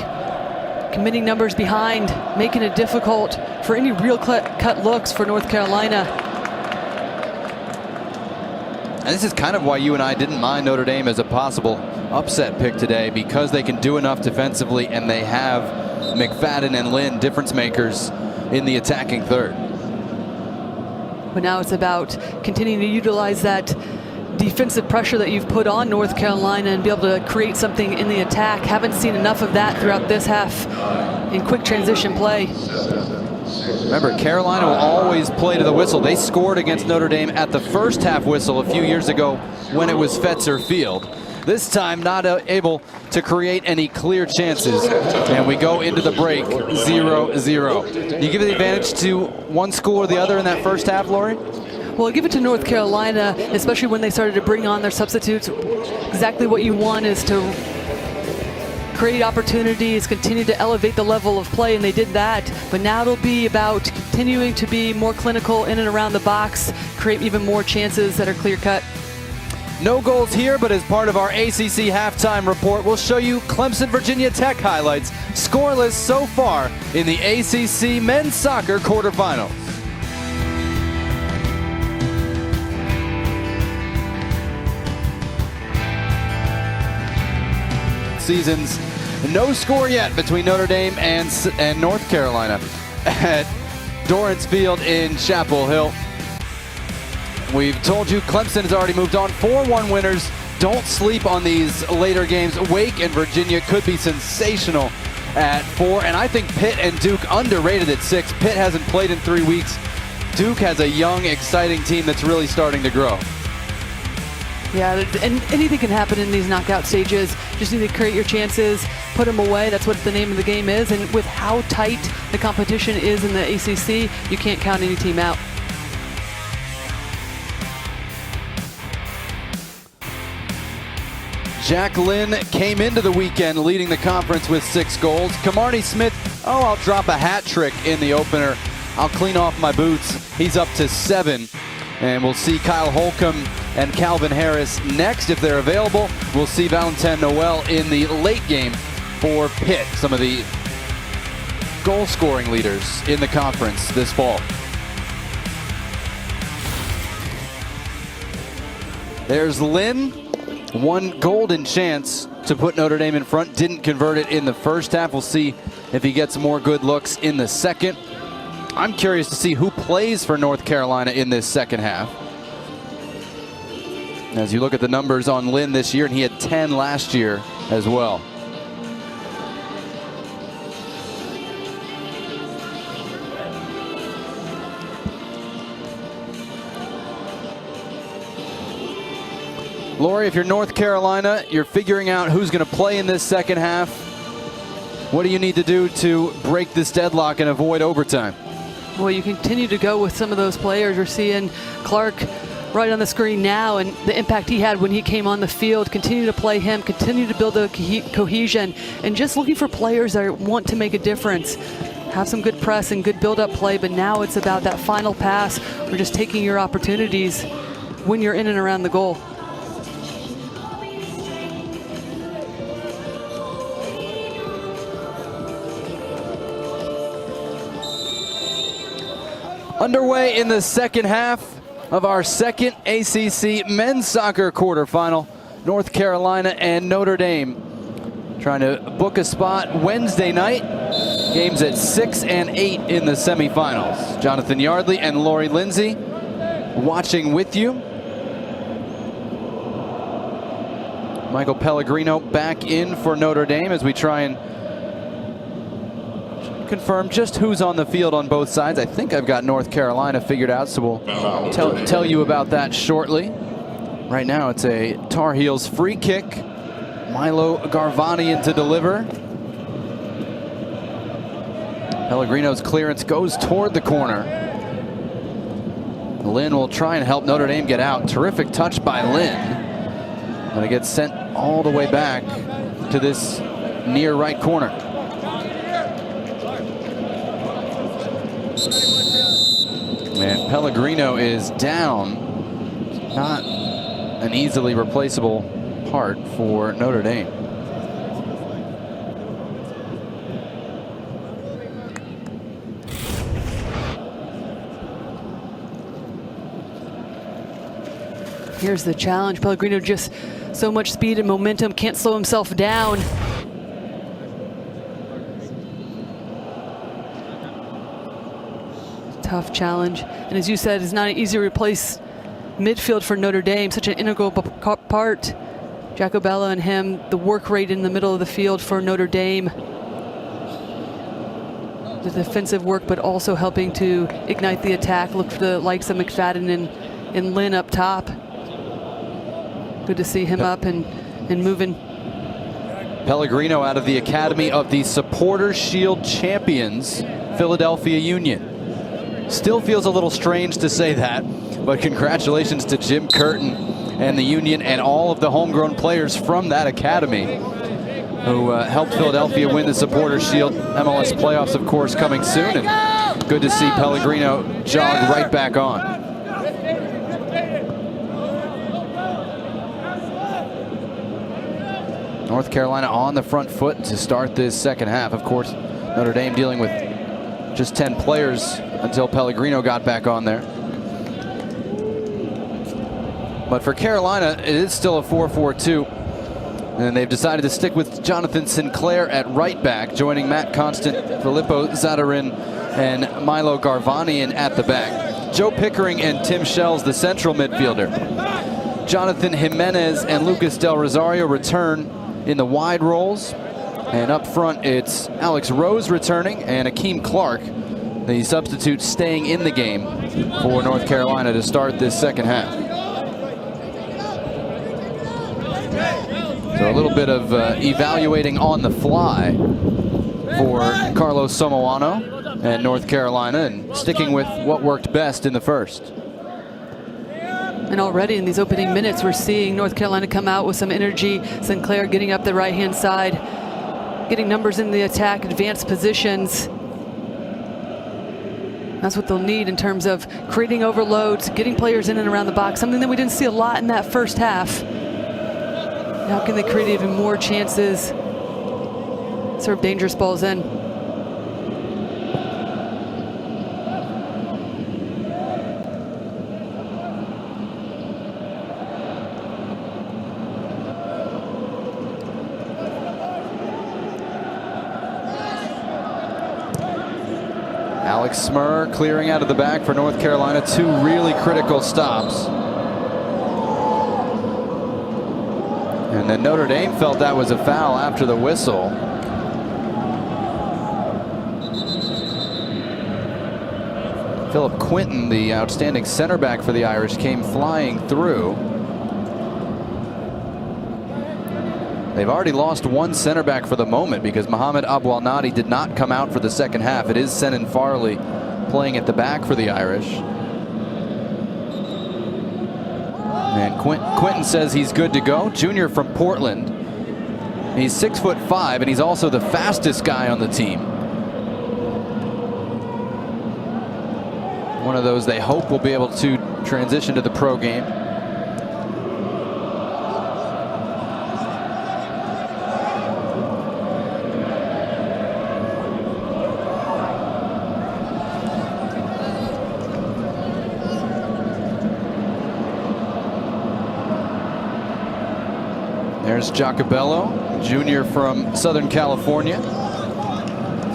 committing numbers behind, making it difficult for any real cut looks for North Carolina. And this is kind of why you and I didn't mind Notre Dame as a possible upset pick today, because they can do enough defensively and they have McFadden and Lynn, difference makers in the attacking third. But now it's about continuing to utilize that defensive pressure that you've put on North Carolina and be able to create something in the attack. Haven't seen enough of that throughout this half in quick transition play. Remember, Carolina will always play to the whistle. They scored against Notre Dame at the first half whistle a few years ago when it was Fetzer Field. This time not able to create any clear chances. And we go into the break 0-0. You give the advantage to one school or the other in that first half, Lori? Well, I'll give it to North Carolina, especially when they started to bring on their substitutes. Exactly what you want is to create opportunities, continue to elevate the level of play, and they did that. But now it'll be about continuing to be more clinical in and around the box, create even more chances that are clear-cut. No goals here, but as part of our ACC halftime report, we'll show you Clemson Virginia Tech highlights, scoreless so far in the ACC men's soccer quarterfinals. Seasons, no score yet between Notre Dame and North Carolina at Dorrance Field in Chapel Hill. We've told you Clemson has already moved on. 4-1 winners. Don't sleep on these later games. Wake and Virginia could be sensational at 4. And I think Pitt and Duke underrated at 6. Pitt hasn't played in 3 weeks. Duke has a young, exciting team that's really starting to grow. Yeah, and anything can happen in these knockout stages. Just need to create your chances, put them away. That's what the name of the game is. And with how tight the competition is in the ACC, you can't count any team out. Jack Lynn came into the weekend leading the conference with 6 goals. Camardi Smith, I'll drop a hat trick in the opener. I'll clean off my boots. He's up to 7. And we'll see Kyle Holcomb and Calvin Harris next if they're available. We'll see Valentin Noel in the late game for Pitt, some of the goal-scoring leaders in the conference this fall. There's Lynn. One golden chance to put Notre Dame in front. Didn't convert it in the first half. We'll see if he gets more good looks in the second. I'm curious to see who plays for North Carolina in this second half. As you look at the numbers on Lynn this year, and he had 10 last year as well. Lori, if you're North Carolina, you're figuring out who's going to play in this second half. What do you need to do to break this deadlock and avoid overtime? Well, you continue to go with some of those players. We're seeing Clark right on the screen now, and the impact he had when he came on the field. Continue to play him, continue to build a cohesion, and just looking for players that want to make a difference. Have some good press and good build-up play, but now it's about that final pass or just taking your opportunities when you're in and around the goal. Underway in the second half of our second ACC men's soccer quarterfinal. North Carolina and Notre Dame trying to book a spot Wednesday night. Games at 6 and 8 in the semifinals. Jonathan Yardley and Lori Lindsay watching with you. Michael Pellegrino back in for Notre Dame as we try and confirm just who's on the field on both sides. I think I've got North Carolina figured out, so we'll tell you about that shortly. Right now it's a Tar Heels free kick. Milo Garvanian to deliver. Pellegrino's clearance goes toward the corner. Lynn will try and help Notre Dame get out. Terrific touch by Lynn. And it gets sent all the way back to this near right corner. And Pellegrino is down. Not an easily replaceable part for Notre Dame. Here's the challenge. Pellegrino just so much speed and momentum, can't slow himself down. Tough challenge. And as you said, it's not an easy to replace midfield for Notre Dame. Such an integral part. Jacobella and him, the work rate in the middle of the field for Notre Dame. The defensive work, but also helping to ignite the attack. Look for the likes of McFadden and Lynn up top. Good to see him up and and moving. Pellegrino out of the Academy of the Supporters Shield champions, Philadelphia Union. Still feels a little strange to say that, but congratulations to Jim Curtin and the Union and all of the homegrown players from that academy who helped Philadelphia win the Supporters Shield. MLS playoffs, of course, coming soon, and good to see Pellegrino jog right back on. North Carolina on the front foot to start this second half. Of course, Notre Dame dealing with just 10 players until Pellegrino got back on there. But for Carolina, it is still a 4-4-2. And they've decided to stick with Jonathan Sinclair at right back, joining Matt Constant, Filippo Zadarin, and Milo Garvanian at the back. Joe Pickering and Tim Shells, the central midfielder. Jonathan Jimenez and Lucas Del Rosario return in the wide roles. And up front, it's Alex Rose returning and Akeem Clark, the substitute, staying in the game for North Carolina to start this second half. So a little bit of evaluating on the fly for Carlos Somoano and North Carolina, and sticking with what worked best in the first. And already in these opening minutes, we're seeing North Carolina come out with some energy. Sinclair getting up the right-hand side, getting numbers in the attack, advanced positions. That's what they'll need in terms of creating overloads, getting players in and around the box, something that we didn't see a lot in that first half. How can they create even more chances, serve dangerous balls in? Alex Smurr clearing out of the back for North Carolina. Two really critical stops. And then Notre Dame felt that was a foul after the whistle. Philip Quinton, the outstanding center back for the Irish, came flying through. They've already lost one center back for the moment because Mohamed Aboualnadi did not come out for the second half. It is Senan Farley playing at the back for the Irish. And Quinton says he's good to go. Junior from Portland. He's 6'5", and he's also the fastest guy on the team. One of those they hope will be able to transition to the pro game. There's Giacobello, junior from Southern California.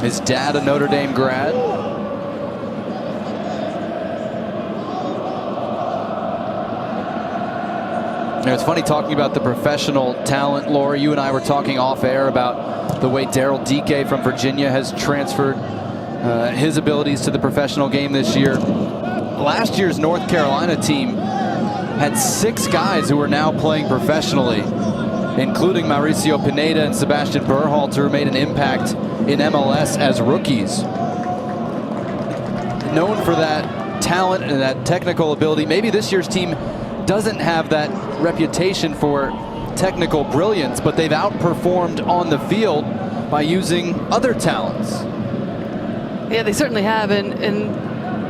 His dad, a Notre Dame grad. You know, it's funny talking about the professional talent, Laura. You and I were talking off air about the way Daryl Dike from Virginia has transferred his abilities to the professional game this year. Last year's North Carolina team had 6 guys who are now playing professionally, including Mauricio Pineda and Sebastian Berhalter, who made an impact in MLS as rookies. Known for that talent and that technical ability. Maybe this year's team doesn't have that reputation for technical brilliance, but they've outperformed on the field by using other talents. Yeah, they certainly have, and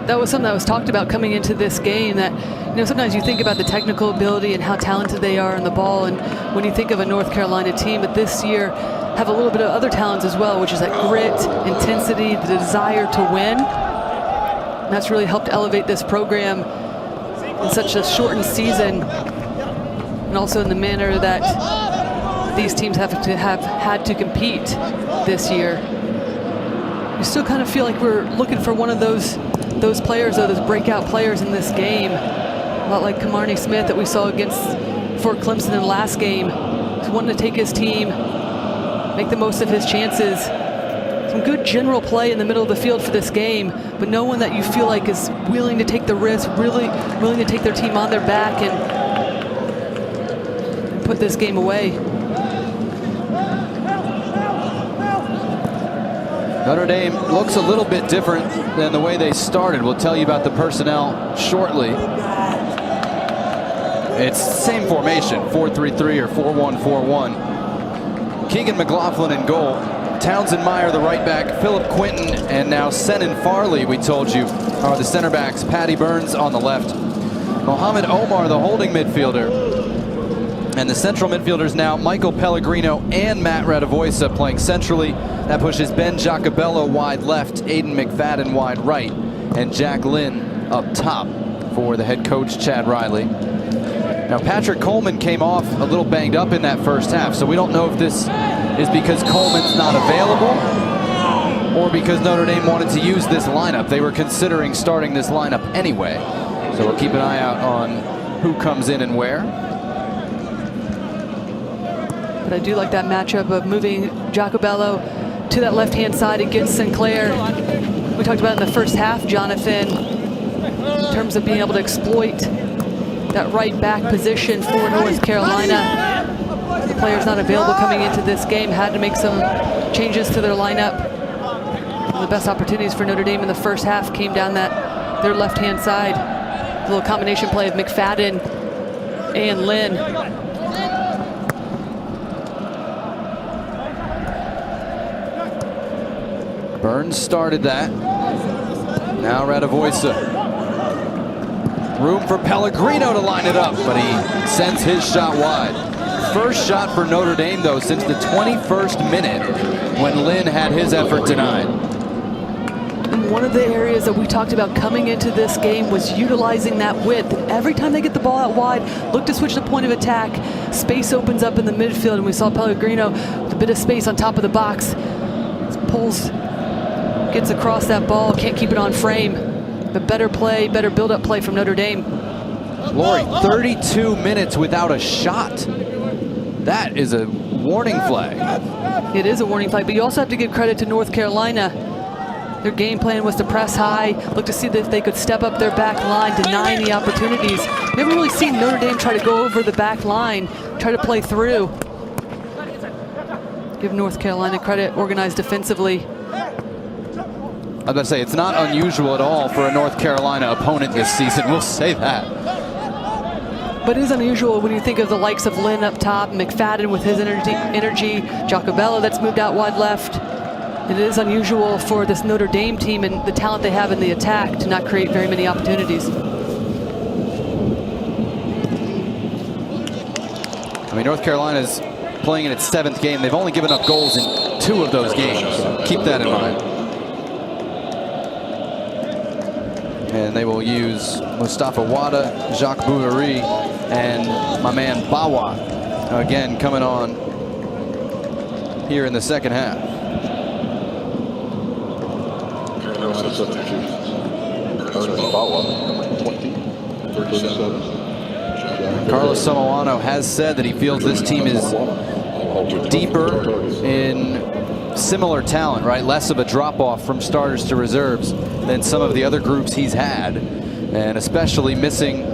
that was something that was talked about coming into this game, that, you know, sometimes you think about the technical ability and how talented they are on the ball, and when you think of a North Carolina team, but this year have a little bit of other talents as well, which is that grit, intensity, the desire to win. And that's really helped elevate this program in such a shortened season, and also in the manner that these teams have had to compete this year. You still kind of feel like we're looking for one of those players, those breakout players in this game. A lot like Kamarni Smith that we saw for Clemson in the last game. He's wanting to take his team, make the most of his chances. Some good general play in the middle of the field for this game, but no one that you feel like is willing to take the risk, really willing to take their team on their back and put this game away. Notre Dame looks a little bit different than the way they started. We'll tell you about the personnel shortly. It's same formation, 4-3-3 or 4-1-4-1. Keegan McLaughlin in goal. Townsend Meyer, the right back. Philip Quinton and now Senan Farley, we told you, are the center backs. Patty Burns on the left. Mohamed Omar, the holding midfielder. And the central midfielders now, Michael Pellegrino and Matt Radavoisa playing centrally. That pushes Ben Giacobello wide left, Aiden McFadden wide right, and Jack Lynn up top for the head coach, Chad Riley. Now, Patrick Coleman came off a little banged up in that first half, so we don't know if this is because Coleman's not available or because Notre Dame wanted to use this lineup. They were considering starting this lineup anyway, so we'll keep an eye out on who comes in and where. But I do like that matchup of moving Giacobello to that left-hand side against Sinclair. We talked about in the first half, Jonathan, in terms of being able to exploit that right back position for North Carolina. The players not available coming into this game had to make some changes to their lineup. One of the best opportunities for Notre Dame in the first half came down their left-hand side. A little combination play of McFadden and Lynn. Burns started that. Now Radavoisa. Room for Pellegrino to line it up, but he sends his shot wide. First shot for Notre Dame, though, since the 21st minute when Lynn had his effort denied. And one of the areas that we talked about coming into this game was utilizing that width. Every time they get the ball out wide, look to switch the point of attack. Space opens up in the midfield, and we saw Pellegrino with a bit of space on top of the box. Pulls, gets across that ball, can't keep it on frame. But better play, better build-up play from Notre Dame. Lori, 32 minutes without a shot. That is a warning flag. It is a warning flag, but you also have to give credit to North Carolina. Their game plan was to press high, look to see if they could step up their back line, denying the opportunities. Never really seen Notre Dame try to go over the back line, try to play through. Give North Carolina credit, organized defensively. I was about to say, it's not unusual at all for a North Carolina opponent this season. We'll say that. But it is unusual when you think of the likes of Lynn up top, McFadden with his energy, Giacobello that's moved out wide left. It is unusual for this Notre Dame team and the talent they have in the attack to not create very many opportunities. I mean, North Carolina's playing in its 7th game. They've only given up goals in 2 of those games. Keep that in mind. And they will use Mustafa Wada, Jacques Bouverie, and my man Bawa, again coming on here in the second half. Carlos Samoano has said that he feels this team is deeper in similar talent, right? Less of a drop-off from starters to reserves than some of the other groups he's had, and especially missing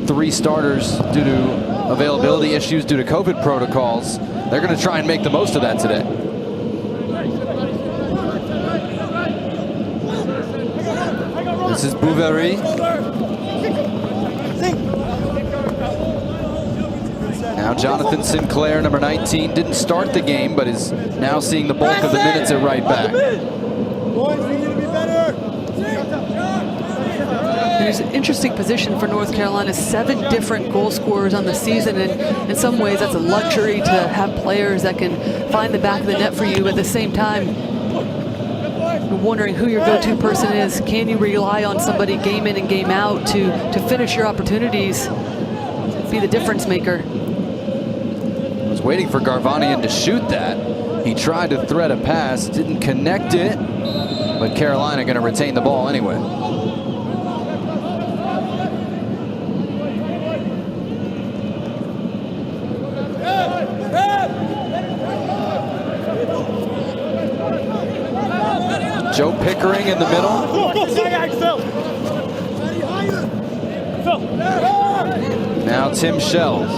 3 starters due to availability issues due to COVID protocols. They're going to try and make the most of that today. This is Bouverie. Now Jonathan Sinclair, number 19, didn't start the game, but is now seeing the bulk of the minutes at right back. There's an interesting position for North Carolina. 7 different goal scorers on the season, and in some ways that's a luxury to have players that can find the back of the net for you. At the same time, you're wondering who your go-to person is. Can you rely on somebody game in and game out to finish your opportunities, be the difference maker? Was waiting for Garvanian to shoot that. He tried to thread a pass, didn't connect it, but Carolina going to retain the ball anyway. Joe Pickering in the middle. Now Tim Shells.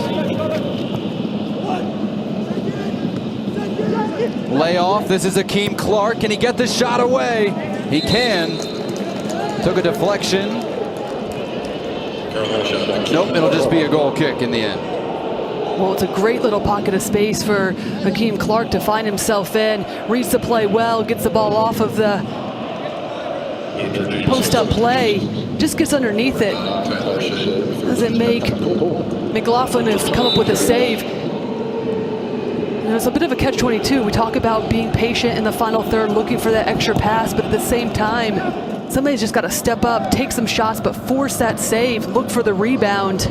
Layoff. This is Akeem Clark. Can he get the shot away? He can. Took a deflection. Nope, it'll just be a goal kick in the end. Well, it's a great little pocket of space for Akeem Clark to find himself in. Reads the play well, gets the ball off of the post-up play. Just gets underneath it. Doesn't make McLaughlin has come up with a save. And it's a bit of a catch-22. We talk about being patient in the final third, looking for that extra pass, but at the same time, somebody's just got to step up, take some shots, but force that save, look for the rebound.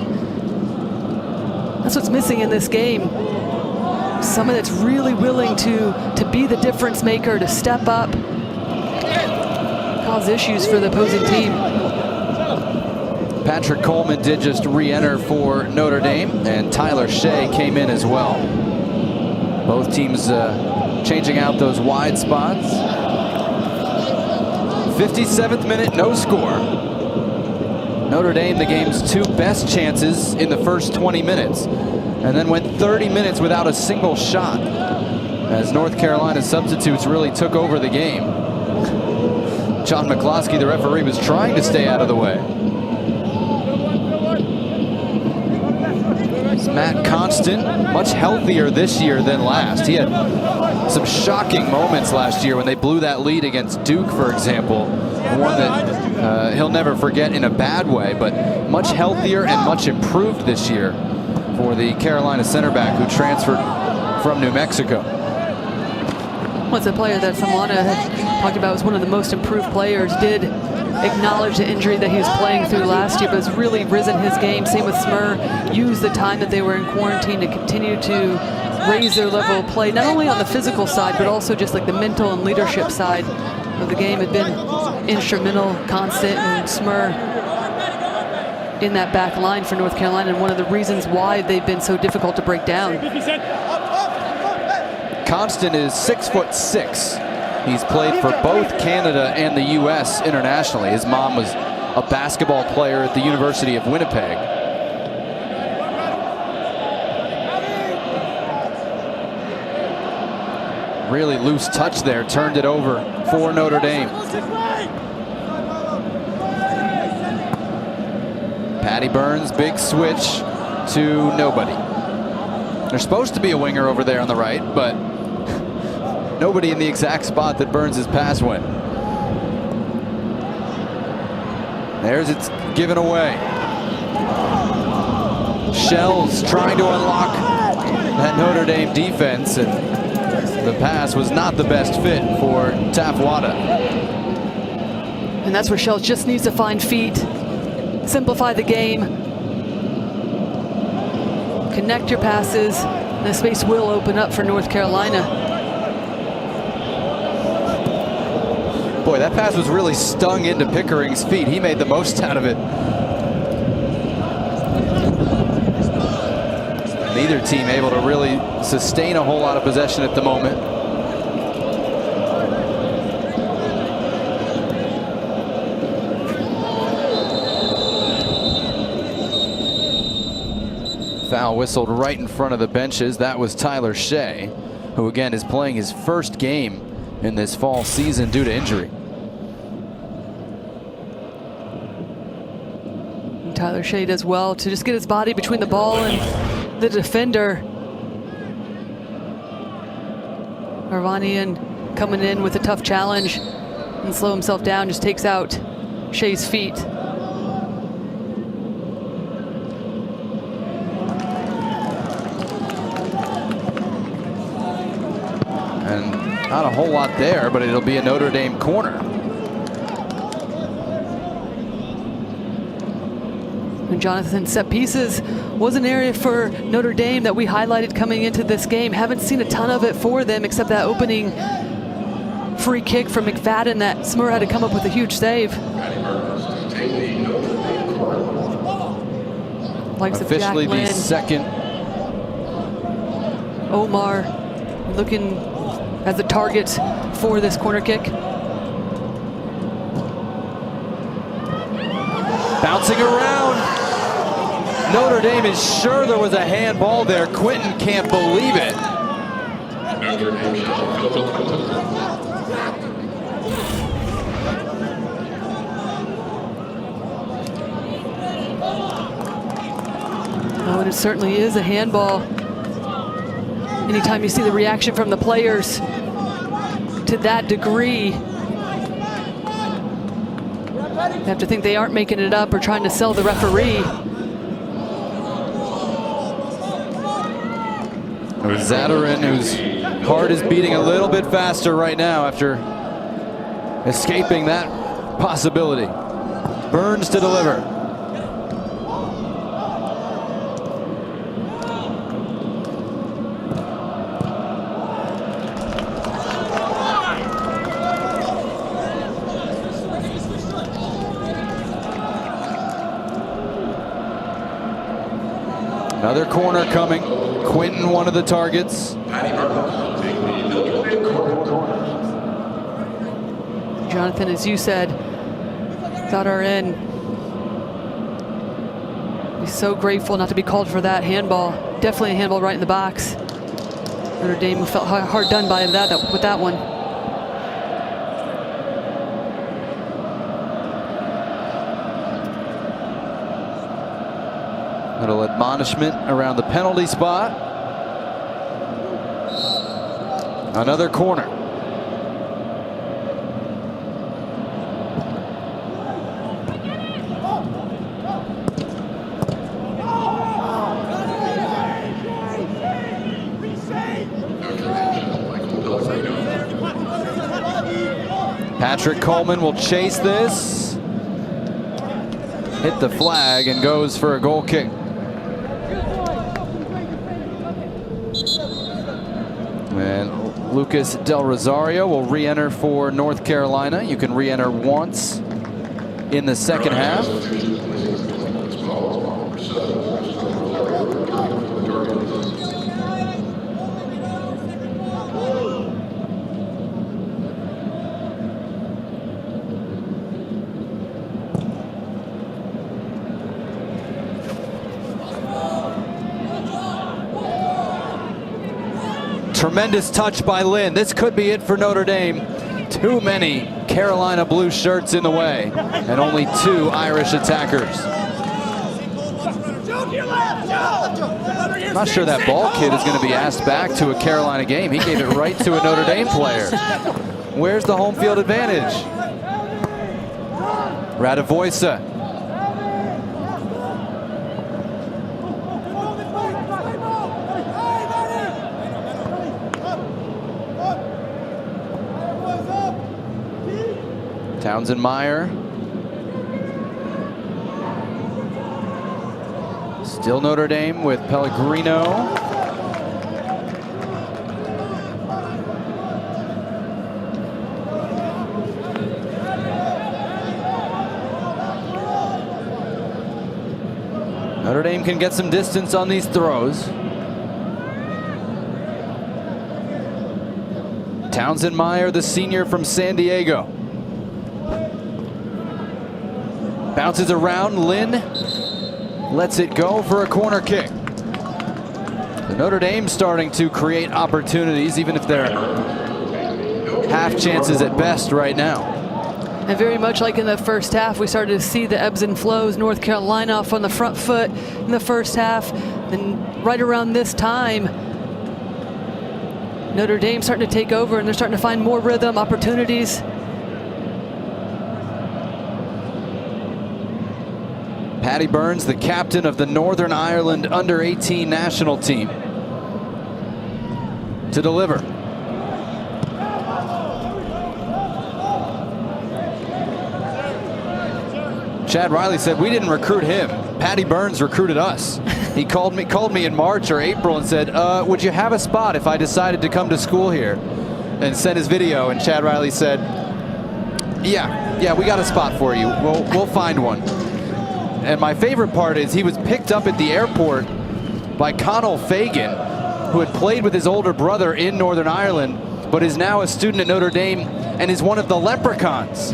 That's what's missing in this game. Someone that's really willing to be the difference maker, to step up, cause issues for the opposing team. Patrick Coleman did just re-enter for Notre Dame, and Tyler Shea came in as well. Both teams changing out those wide spots. 57th minute, no score. Notre Dame, the game's 2 best chances in the first 20 minutes, and then went 30 minutes without a single shot, as North Carolina's substitutes really took over the game. John McCloskey, the referee, was trying to stay out of the way. It's Matt Constant, much healthier this year than last. He had some shocking moments last year when they blew that lead against Duke, for example. One that he'll never forget in a bad way, but much healthier and much improved this year for the Carolina center back who transferred from New Mexico. What's a player that Samwana had talked about was one of the most improved players, did acknowledge the injury that he was playing through last year, but has really risen his game. Same with Smur, used the time that they were in quarantine to continue to raise their level of play, not only on the physical side, but also just like the mental and leadership side of the game. Had been instrumental, constant, and Smur in that back line for North Carolina, and one of the reasons why they've been so difficult to break down. Constant is 6'6". He's played for both Canada and the U.S. internationally. His mom was a basketball player at the University of Winnipeg. Really loose touch there, turned it over for Notre Dame. Patty Burns, big switch to nobody. There's supposed to be a winger over there on the right, but nobody in the exact spot that Burns' pass went. There's it's given away. Shells trying to unlock that Notre Dame defense, and the pass was not the best fit for Tafuada. And that's where Shells just needs to find feet, simplify the game, connect your passes, and the space will open up for North Carolina. Boy, that pass was really stung into Pickering's feet. He made the most out of it. Neither team able to really sustain a whole lot of possession at the moment. Foul whistled right in front of the benches. That was Tyler Shea, who again is playing his first game in this fall season due to injury. And Tyler Shea does well to just get his body between the ball and the defender. Arvanian coming in with a tough challenge and slow himself down, just takes out Shea's feet. And not a whole lot there, but it'll be a Notre Dame corner. And Jonathan, set pieces was an area for Notre Dame that we highlighted coming into this game. Haven't seen a ton of it for them, except that opening free kick from McFadden that Smur had to come up with a huge save. Likes of Officially Jack the Lynn. second. Omar looking as the target for this corner kick. Bouncing around. Notre Dame is sure there was a handball there. Quinton can't believe it. Notre Dame shot. Oh, and it certainly is a handball. Anytime you see the reaction from the players to that degree, you have to think they aren't making it up or trying to sell the referee. Zadarin, whose heart is beating a little bit faster right now after escaping that possibility. Burns to deliver. Another corner coming. Quinton, one of the targets. Jonathan, as you said, got her in. He's so grateful not to be called for that handball. Definitely a handball right in the box. Notre Dame felt hard done by that with that one. Little admonishment around the penalty spot. Another corner. Patrick Coleman will chase this. Hit the flag and goes for a goal kick. And Lucas Del Rosario will re-enter for North Carolina. You can re-enter once in the second half. Tremendous touch by Lynn. This could be it for Notre Dame. Too many Carolina blue shirts in the way, and only 2 Irish attackers. Not sure that ball kid is going to be asked back to a Carolina game. He gave it right to a Notre Dame player. Where's the home field advantage? Radavoisa. Townsend Meyer. Still Notre Dame with Pellegrino. Notre Dame can get some distance on these throws. Townsend Meyer, the senior from San Diego. Bounces around. Lynn lets it go for a corner kick. The Notre Dame starting to create opportunities, even if they're half chances at best right now. And very much like in the first half, we started to see the ebbs and flows. North Carolina off on the front foot in the first half. And right around this time, Notre Dame starting to take over, and they're starting to find more rhythm, opportunities. Patty Burns, the captain of the Northern Ireland under-18 national team, to deliver. Chad Riley said, "We didn't recruit him. Patty Burns recruited us." He called me in March or April and said, "Would you have a spot if I decided to come to school here?" And sent his video, and Chad Riley said, "Yeah, we got a spot for you. We'll find one." And my favorite part is he was picked up at the airport by Conall Fagan, who had played with his older brother in Northern Ireland, but is now a student at Notre Dame and is one of the leprechauns.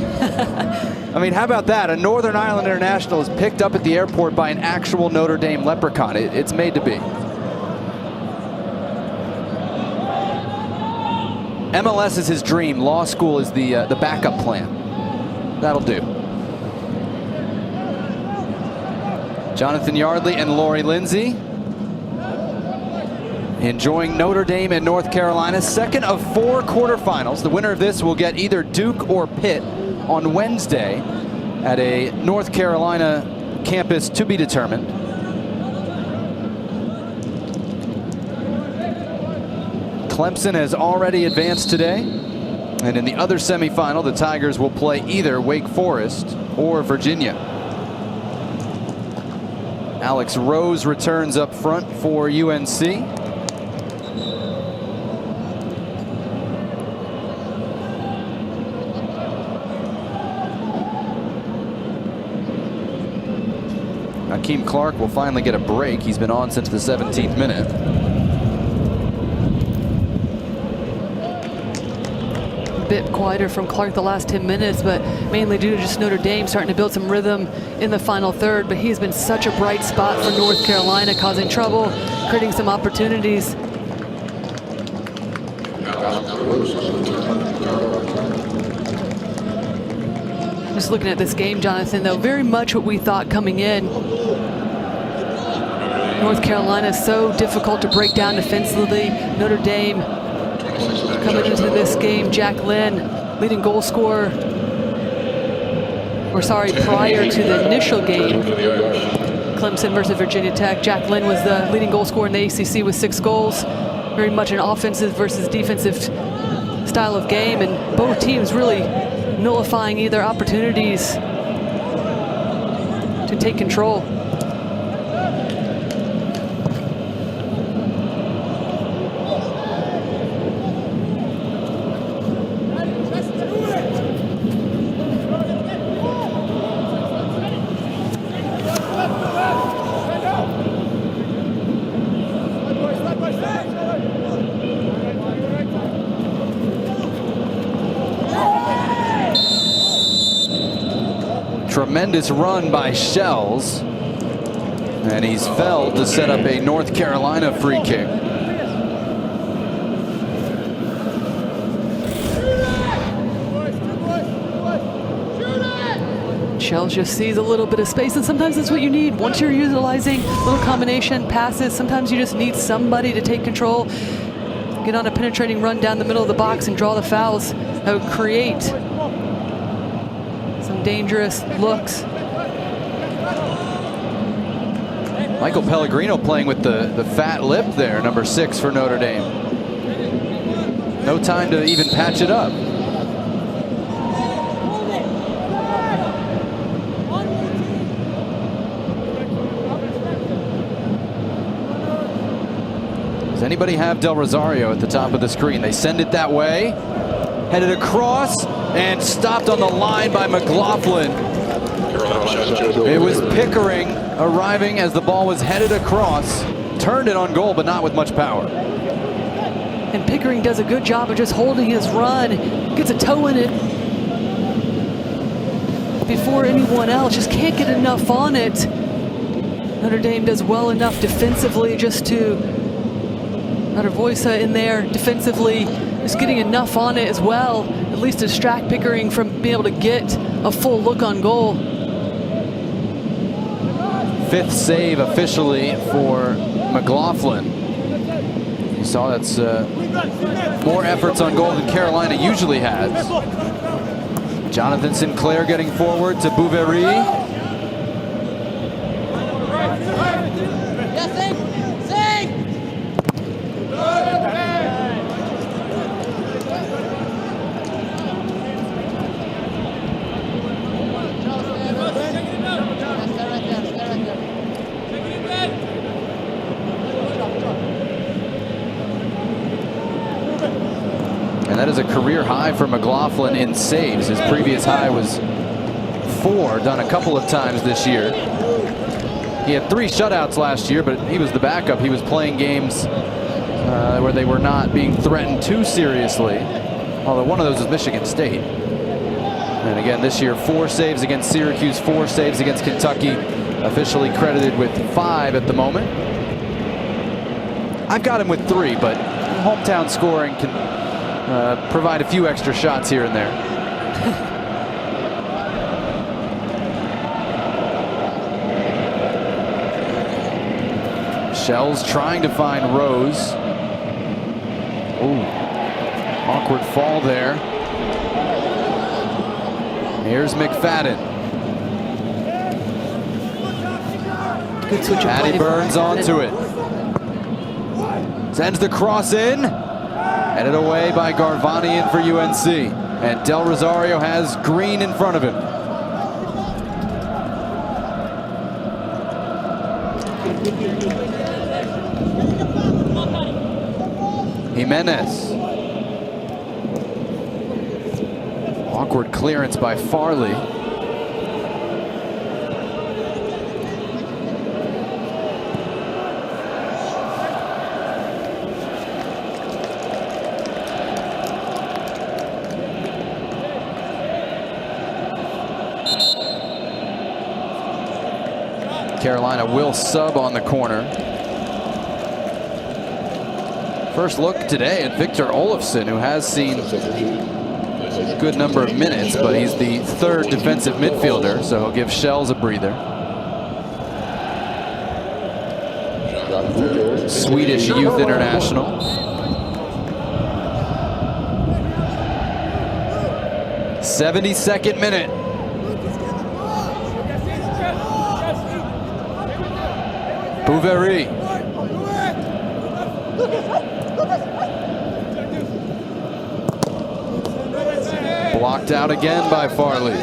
I mean, how about that? A Northern Ireland international is picked up at the airport by an actual Notre Dame leprechaun. It's made to be. MLS is his dream. Law school is the backup plan. That'll do. Jonathan Yardley and Lori Lindsay enjoying Notre Dame and North Carolina. Second of 4 quarterfinals. The winner of this will get either Duke or Pitt on Wednesday at a North Carolina campus to be determined. Clemson has already advanced today. And in the other semifinal, the Tigers will play either Wake Forest or Virginia. Alex Rose returns up front for UNC. Hakeem Clark will finally get a break. He's been on since the 17th minute. A bit quieter from Clark the last 10 minutes, but mainly due to just Notre Dame starting to build some rhythm in the final third. But he's been such a bright spot for North Carolina, causing trouble, creating some opportunities. Just looking at this game, Jonathan, though, very much what we thought coming in. North Carolina is so difficult to break down defensively. Notre Dame coming into this game, Jack Lynn, leading goal scorer. Or sorry, prior to the initial game, Clemson versus Virginia Tech, Jack Lynn was the leading goal scorer in the ACC with 6 goals. Very much an offensive versus defensive style of game, and both teams really nullifying either opportunities to take control. Tremendous run by Shells, and he's felled to set up a North Carolina free kick. Shells just sees a little bit of space, and sometimes that's what you need. Once you're utilizing little combination passes, sometimes you just need somebody to take control, get on a penetrating run down the middle of the box and draw the fouls that would create some dangerous looks. Michael Pellegrino playing with the fat lip there, number 6 for Notre Dame. No time to even patch it up. Does anybody have Del Rosario at the top of the screen? They send it that way, headed across, and stopped on the line by McLaughlin. It was Pickering arriving as the ball was headed across, turned it on goal, but not with much power. And Pickering does a good job of just holding his run, gets a toe in it before anyone else, just can't get enough on it. Notre Dame does well enough defensively just to, Voica in there defensively, just getting enough on it as well, at least to distract Pickering from being able to get a full look on goal. 5th save officially for McLaughlin. You saw that's more efforts on goal than Carolina usually has. Jonathan Sinclair getting forward to Bouverie. And that is a career high for McLaughlin in saves. His previous high was 4, done a couple of times this year. He had 3 shutouts last year, but he was the backup. He was playing games where they were not being threatened too seriously, although one of those was Michigan State. And again, this year, 4 saves against Syracuse, 4 saves against Kentucky, officially credited with 5 at the moment. I've got him with 3, but hometown scoring can provide a few extra shots here and there. Shell's trying to find Rose. Ooh, awkward fall there. Here's McFadden. Good switch of Patty play. Burns onto it. Sends the cross in. Headed away by Garvanian for UNC. And Del Rosario has Green in front of him. Jimenez. Awkward clearance by Farley. Carolina will sub on the corner. First look today at Victor Olofsson, who has seen a good number of minutes, but he's the third defensive midfielder, so he'll give Shells a breather. Swedish youth international. '72nd minute. Bouverie. Blocked out again by Farley.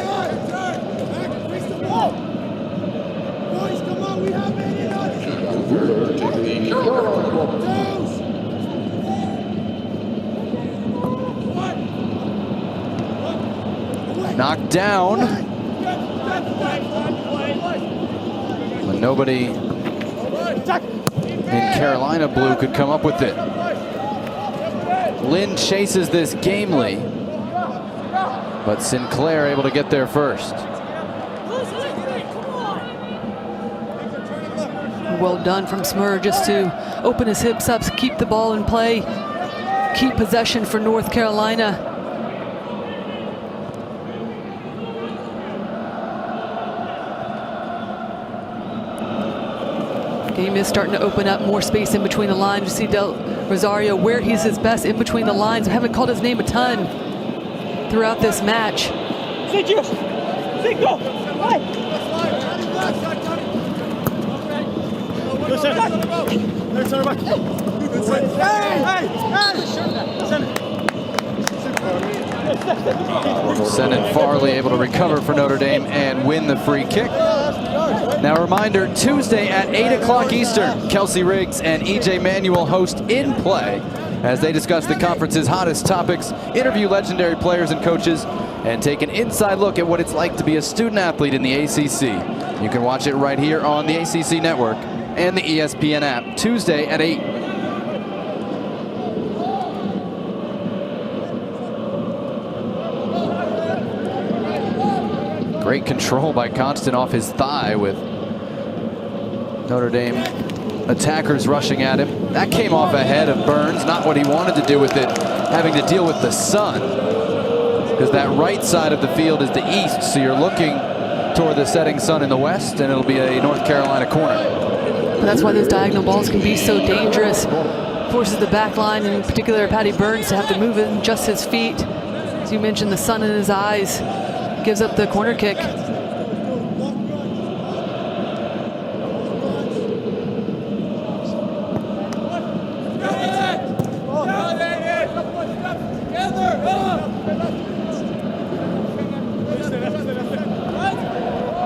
Knocked down. But nobody in Carolina blue could come up with it. Lynn chases this gamely, but Sinclair able to get there first. Well done from Smurr just to open his hips up, keep the ball in play, keep possession for North Carolina. Game is starting to open up, more space in between the lines. You see Del Rosario where he's his best in between the lines. I haven't called his name a ton throughout this match. Sennett Farley able to recover for Notre Dame and win the free kick. Now a reminder, Tuesday at 8 o'clock Eastern, Kelsey Riggs and EJ Manuel host In Play as they discuss the conference's hottest topics, interview legendary players and coaches, and take an inside look at what it's like to be a student athlete in the ACC. You can watch it right here on the ACC Network and the ESPN app, Tuesday at 8. Great control by Constant off his thigh with Notre Dame attackers rushing at him. That came off ahead of Burns, not what he wanted to do with it, having to deal with the sun. Because that right side of the field is the east, so you're looking toward the setting sun in the west, and it'll be a North Carolina corner. That's why those diagonal balls can be so dangerous. Forces the back line, and in particular Patty Burns, to have to move in just his feet. As you mentioned, the sun in his eyes. Gives up the corner kick.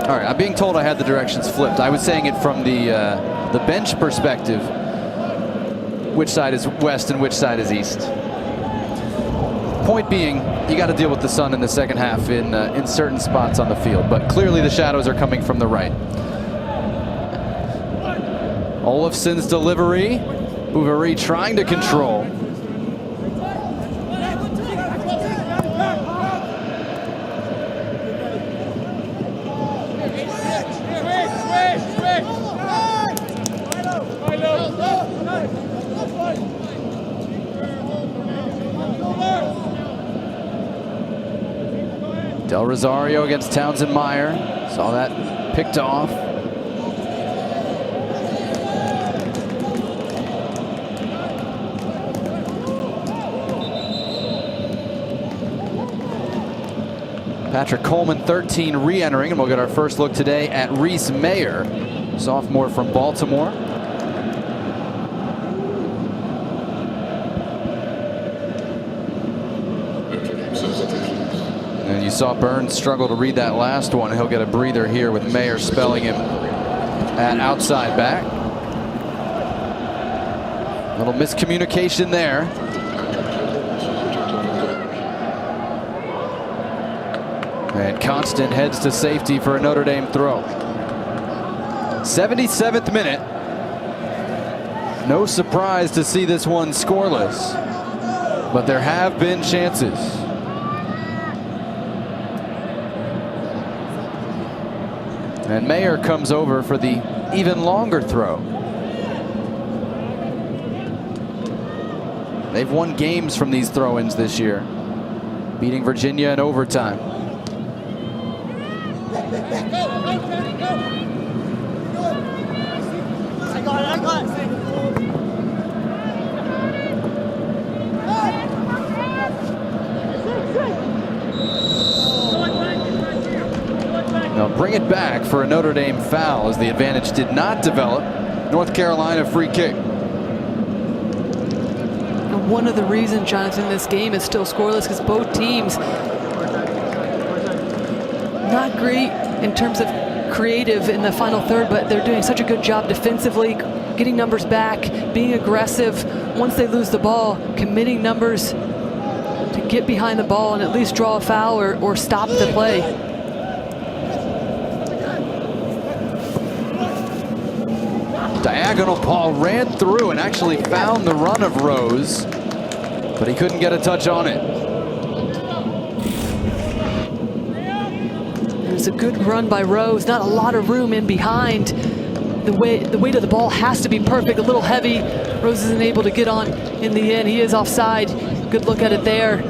All right, I'm being told I had the directions flipped. I was saying it from the bench perspective, which side is west and which side is east. Point being, you got to deal with the sun in the second half in certain spots on the field, but clearly the shadows are coming from the right. Olofsson's delivery. Bouverie trying to control. Del Rosario against Townsend Meyer. Saw that picked off. Patrick Coleman, 13, re-entering, and we'll get our first look today at Reese Mayer, sophomore from Baltimore. And you saw Burns struggle to read that last one. He'll get a breather here with Mayer spelling him at outside back. A little miscommunication there. And Constant heads to safety for a Notre Dame throw. 77th minute. No surprise to see this one scoreless, but there have been chances. And Mayer comes over for the even longer throw. They've won games from these throw-ins this year, beating Virginia in overtime. Now bring it back for a Notre Dame foul as the advantage did not develop. North Carolina free kick. And one of the reasons, Jonathan, this game is still scoreless because both teams not great in terms of creative in the final third, but they're doing such a good job defensively, getting numbers back, being aggressive. Once they lose the ball, committing numbers to get behind the ball and at least draw a foul or stop the play. Diagonal ball ran through and actually found the run of Rose, but he couldn't get a touch on it. It's a good run by Rose. Not a lot of room in behind. The weight of the ball has to be perfect. A little heavy. Rose isn't able to get on in the end. He is offside. Good look at it there.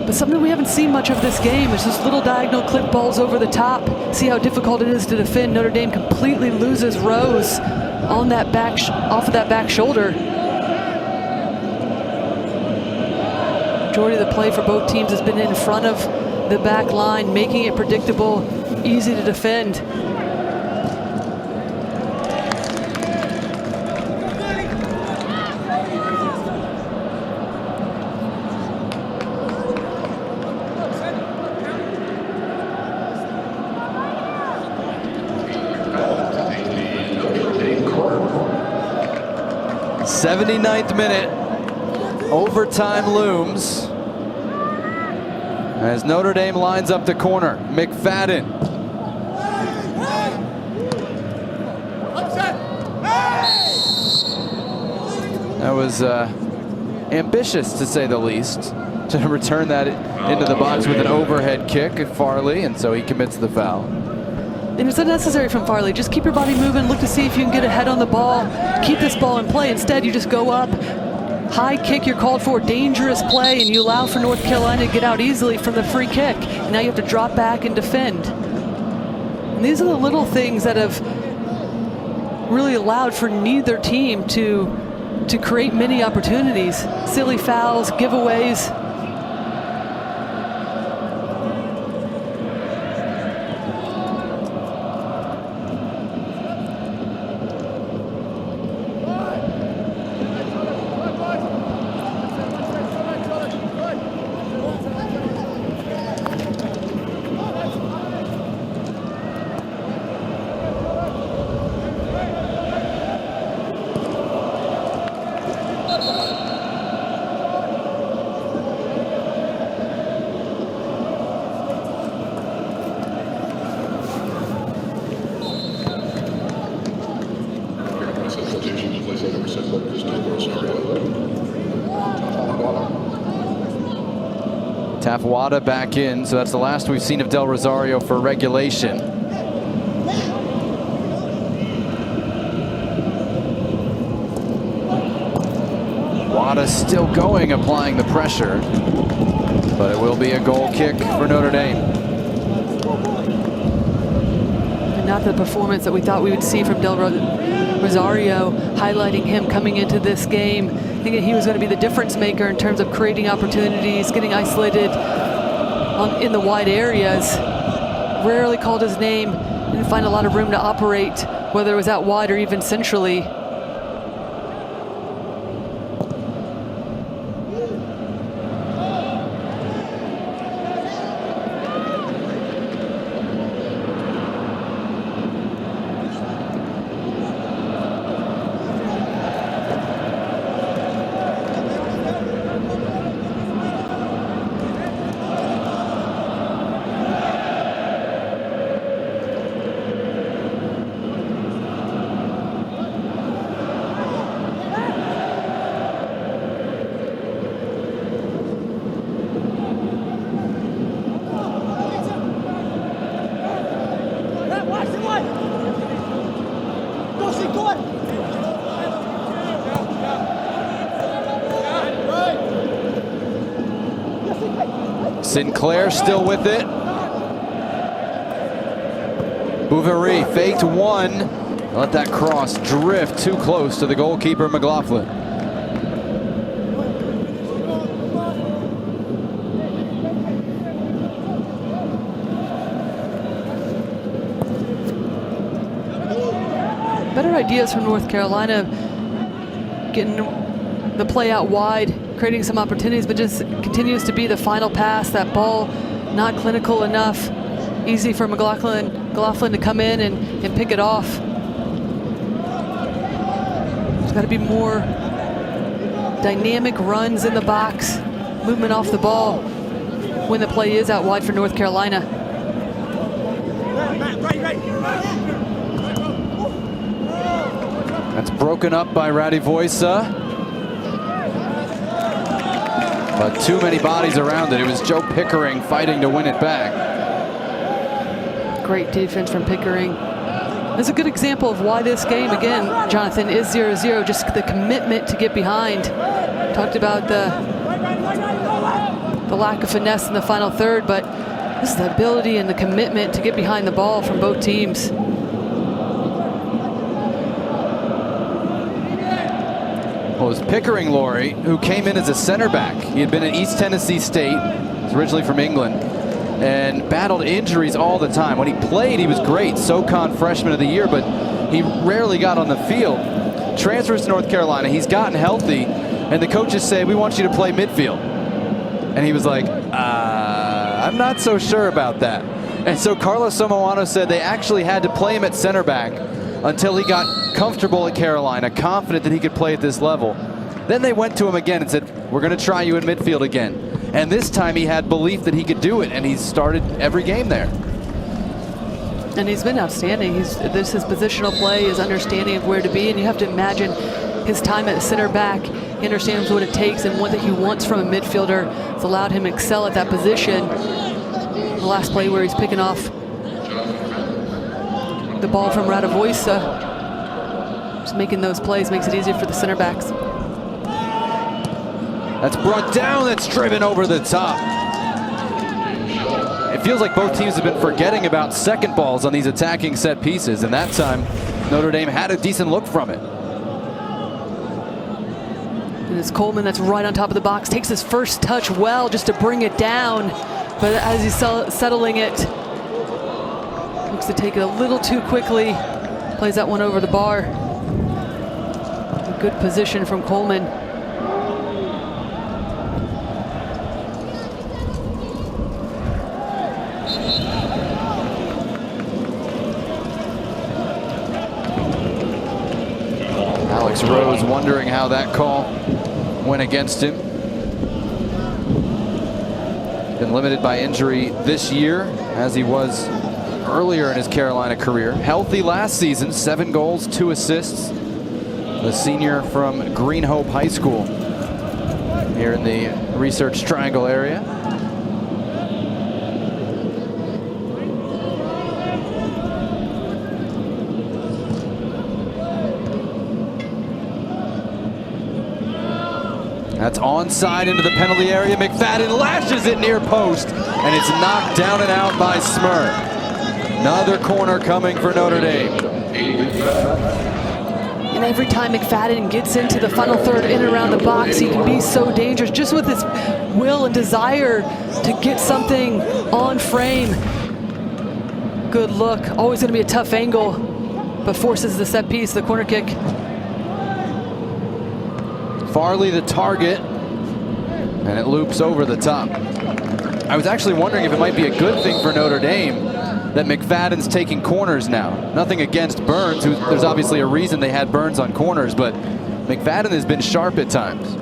But something we haven't seen much of this game is just little diagonal clip balls over the top. See how difficult it is to defend. Notre Dame completely loses Rose on that back, off of that back shoulder. Majority of the play for both teams has been in front of the back line, making it predictable, easy to defend. '79th minute, overtime looms as Notre Dame lines up the corner. McFadden. That was ambitious, to say the least, to return that into the box with an overhead kick at Farley, and so he commits the foul. And it's unnecessary from Farley. Just keep your body moving, look to see if you can get ahead on the ball, keep this ball in play. Instead, you just go up, high kick you're called for, dangerous play, and you allow for North Carolina to get out easily from the free kick. And now you have to drop back and defend. And these are the little things that have really allowed for neither team to create many opportunities. Silly fouls, giveaways. Tafuada back in, so that's the last we've seen of Del Rosario for regulation. Wada still going, applying the pressure, But it will be a goal kick for Notre Dame. And not the performance that we thought we would see from Del Rosario, highlighting him coming into this game, thinking he was going to be the difference maker in terms of creating opportunities, getting isolated in the wide areas. Rarely called his name, didn't find a lot of room to operate, whether it was out wide or even centrally. Sinclair still with it. Bouverie faked one. Let that cross drift too close to the goalkeeper, McLaughlin. Better ideas from North Carolina, getting the play out wide, creating some opportunities, but just continues to be the final pass. That ball not clinical enough. Easy for McLaughlin to come in and pick it off. There's got to be more dynamic runs in the box, movement off the ball when the play is out wide for North Carolina. That's broken up by Radivoisa. But too many bodies around it. It was Joe Pickering fighting to win it back. Great defense from Pickering. It's a good example of why this game, again, Jonathan, is 0-0. Just the commitment to get behind. Talked about the lack of finesse in the final third, but this is the ability and the commitment to get behind the ball from both teams. Well, it was Pickering, Laurie, who came in as a center back. He had been at East Tennessee State. He's originally from England and battled injuries all the time. When he played, he was great. SoCon Freshman of the Year, but he rarely got on the field. Transfers to North Carolina. He's gotten healthy, and the coaches say, we want you to play midfield. And he was like, I'm not so sure about that. And so Carlos Somoano said they actually had to play him at center back until he got comfortable at Carolina, confident that he could play at this level. Then they went to him again and said, we're going to try you in midfield again. And this time he had belief that he could do it, and he's started every game there. And he's been outstanding. His positional play, his understanding of where to be, and you have to imagine his time at center back. He understands what it takes and what that he wants from a midfielder. It's allowed him to excel at that position. The last play where he's picking off the ball from Radivoisa. Just making those plays makes it easier for the center backs. That's brought down, that's driven over the top. It feels like both teams have been forgetting about second balls on these attacking set pieces, and that time Notre Dame had a decent look from it. And it's Coleman that's right on top of the box, takes his first touch well just to bring it down, but as he's settling it, looks to take it a little too quickly, plays that one over the bar. A good position from Coleman. Alex Rose wondering how that call went against him. Been limited by injury this year, as he was earlier in his Carolina career. Healthy last season, 7 goals, 2 assists. The senior from Green Hope High School here in the Research Triangle area. That's onside into the penalty area. McFadden lashes it near post, and it's knocked down and out by Smurr. Another corner coming for Notre Dame. And every time McFadden gets into the final third in and around the box, he can be so dangerous just with his will and desire to get something on frame. Good look. Always going to be a tough angle, but forces the set piece, the corner kick. Farley the target, and it loops over the top. I was actually wondering if it might be a good thing for Notre Dame that McFadden's taking corners now. Nothing against Burns, there's obviously a reason they had Burns on corners, but McFadden has been sharp at times.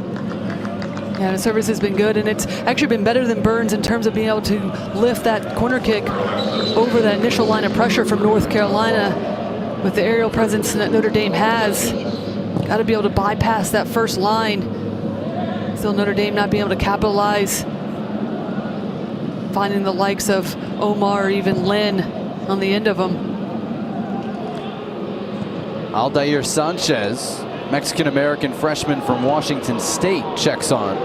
Yeah, the service has been good, and it's actually been better than Burns in terms of being able to lift that corner kick over that initial line of pressure from North Carolina. With the aerial presence that Notre Dame has, got to be able to bypass that first line. Still Notre Dame not being able to capitalize. Finding the likes of Omar or even Lynn on the end of them. Aldair Sanchez, Mexican-American freshman from Washington State, checks on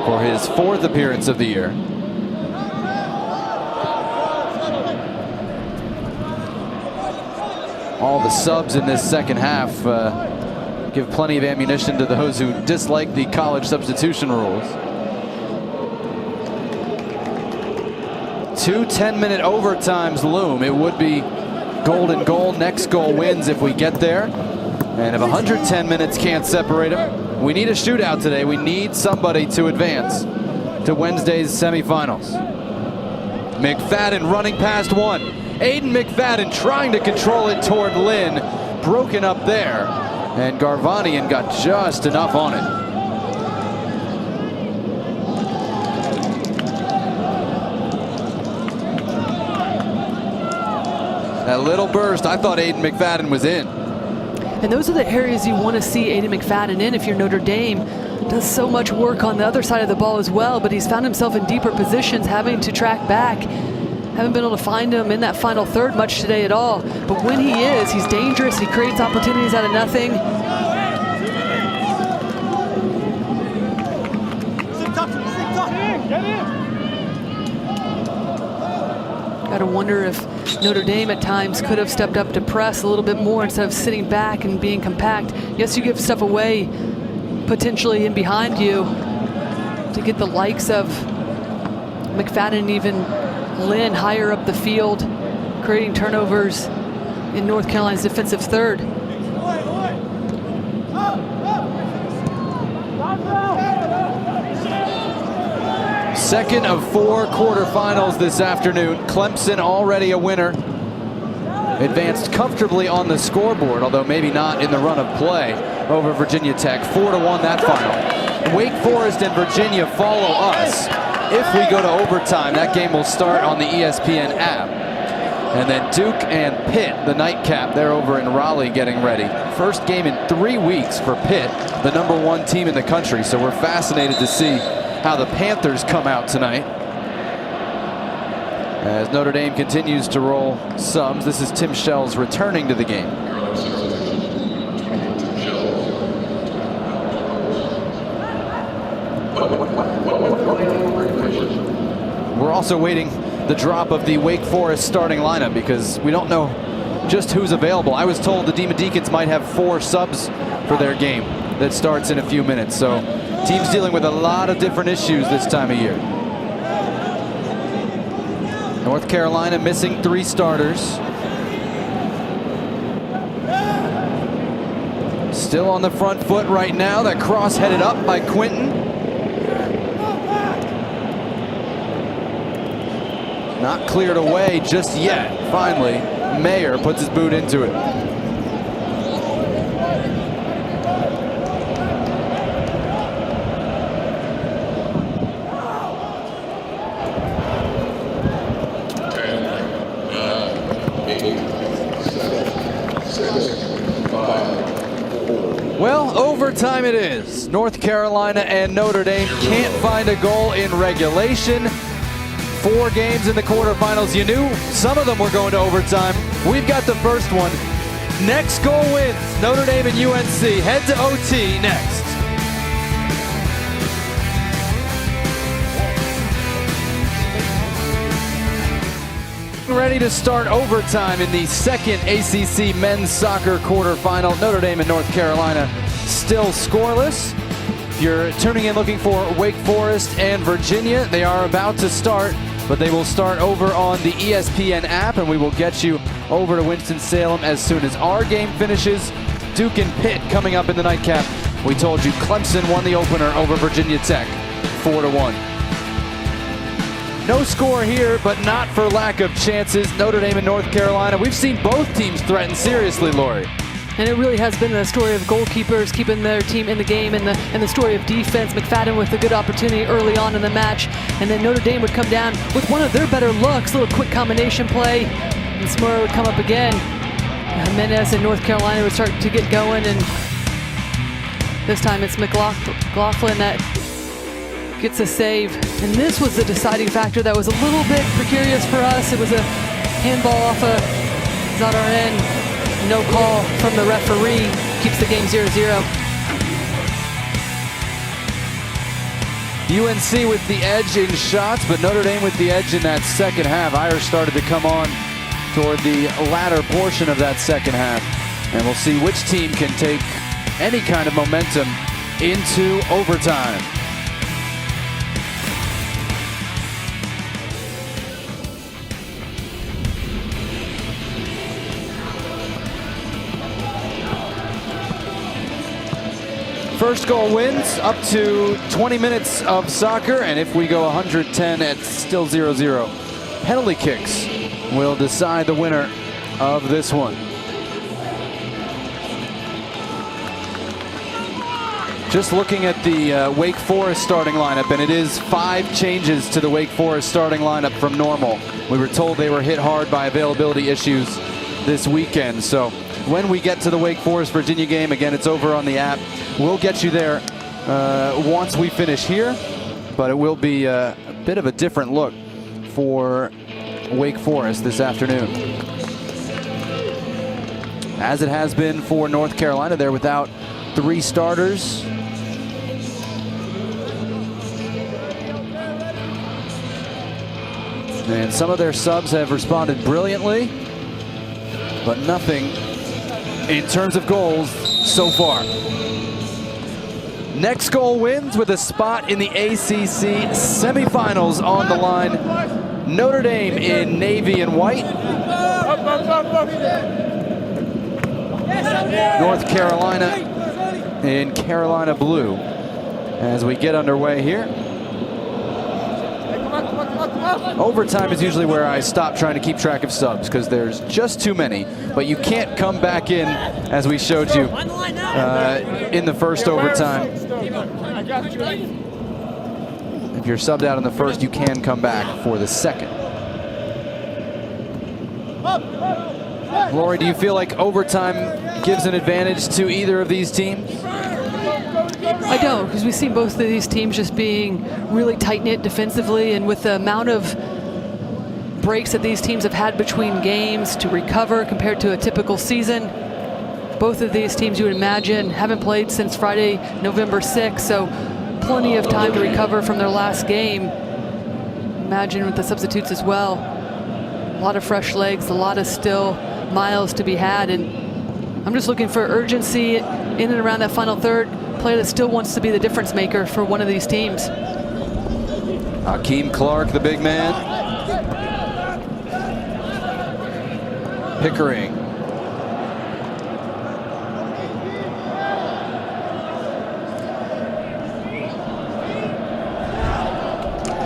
for his 4th appearance of the year. All the subs in this second half give plenty of ammunition to those who dislike the college substitution rules. 2 10-minute overtimes loom. It would be golden goal. Next goal wins if we get there. And if 110 minutes can't separate them, we need a shootout today. We need somebody to advance to Wednesday's semifinals. McFadden running past one. Aiden McFadden trying to control it toward Lynn. Broken up there. And Garvanian got just enough on it. That little burst, I thought Aiden McFadden was in. And those are the areas you want to see Aiden McFadden in if you're Notre Dame. Does so much work on the other side of the ball as well, but he's found himself in deeper positions, having to track back. Haven't been able to find him in that final third much today at all. But when he is, he's dangerous. He creates opportunities out of nothing. Got to wonder if Notre Dame at times could have stepped up to press a little bit more instead of sitting back and being compact. Yes, you give stuff away potentially in behind you to get the likes of McFadden and even Lynn higher up the field, creating turnovers in North Carolina's defensive third. Second of 4 quarterfinals this afternoon. Clemson already a winner. Advanced comfortably on the scoreboard, although maybe not in the run of play over Virginia Tech. 4-1 that final. Wake Forest and Virginia follow us. If we go to overtime, that game will start on the ESPN app. And then Duke and Pitt, the nightcap, they're over in Raleigh getting ready. First game in 3 weeks for Pitt, the #1 team in the country. So we're fascinated to see how the Panthers come out tonight. As Notre Dame continues to roll subs, this is Tim Shells returning to the game. We're also waiting the drop of the Wake Forest starting lineup because we don't know just who's available. I was told the Demon Deacons might have 4 subs for their game that starts in a few minutes. So teams dealing with a lot of different issues this time of year. North Carolina missing 3 starters. Still on the front foot right now. That cross headed up by Quinton. Not cleared away just yet. Finally, Mayer puts his boot into it. Well, overtime it is. North Carolina and Notre Dame can't find a goal in regulation. 4 games in the quarterfinals. You knew some of them were going to overtime. We've got the first one. Next goal wins. Notre Dame and UNC head to OT next. ready to start overtime in the second ACC men's soccer quarterfinal. Notre Dame and North Carolina still scoreless. If you're tuning in looking for Wake Forest and Virginia, they are about to start, but they will start over on the ESPN app, and we will get you over to Winston-Salem as soon as our game finishes. Duke and Pitt coming up in the nightcap. We told you Clemson won the opener over Virginia Tech, 4-1. No score here, but not for lack of chances. Notre Dame and North Carolina. We've seen both teams threaten seriously, Lori. And it really has been the story of goalkeepers keeping their team in the game, and the story of defense. McFadden with a good opportunity early on in the match, and then Notre Dame would come down with one of their better looks, a little quick combination play, and Smurr would come up again. Jimenez and North Carolina would start to get going, and this time it's McLaughlin that gets a save. And this was the deciding factor that was a little bit precarious for us. It was a handball off a Zadarén. No call from the referee. Keeps the game 0-0. UNC with the edge in shots, but Notre Dame with the edge in that second half. Irish started to come on toward the latter portion of that second half. And we'll see which team can take any kind of momentum into overtime. First goal wins up to 20 minutes of soccer, and if we go 110, it's still 0-0. Penalty kicks will decide the winner of this one. Just looking at the Wake Forest starting lineup, and it is 5 changes to the Wake Forest starting lineup from normal. We were told they were hit hard by availability issues this weekend, so when we get to the Wake Forest-Virginia game, again, it's over on the app. We'll get you there once we finish here, but it will be a bit of a different look for Wake Forest this afternoon. As it has been for North Carolina, they're without 3 starters. And some of their subs have responded brilliantly, but nothing in terms of goals so far. Next goal wins with a spot in the ACC semifinals on the line. Notre Dame in navy and white. North Carolina in Carolina blue. As we get underway here. Overtime is usually where I stop trying to keep track of subs because there's just too many, but you can't come back in, as we showed you in the first overtime. If you're subbed out in the first, you can come back for the second. Lori, do you feel like overtime gives an advantage to either of these teams? I don't, because we've seen both of these teams just being really tight-knit defensively, and with the amount of breaks that these teams have had between games to recover compared to a typical season. Both of these teams, you would imagine, haven't played since Friday, November 6th, so plenty of time to recover from their last game. Imagine with the substitutes as well. A lot of fresh legs, a lot of still miles to be had, and I'm just looking for urgency in and around that final third. Player that still wants to be the difference maker for one of these teams. Hakeem Clark, the big man. Pickering.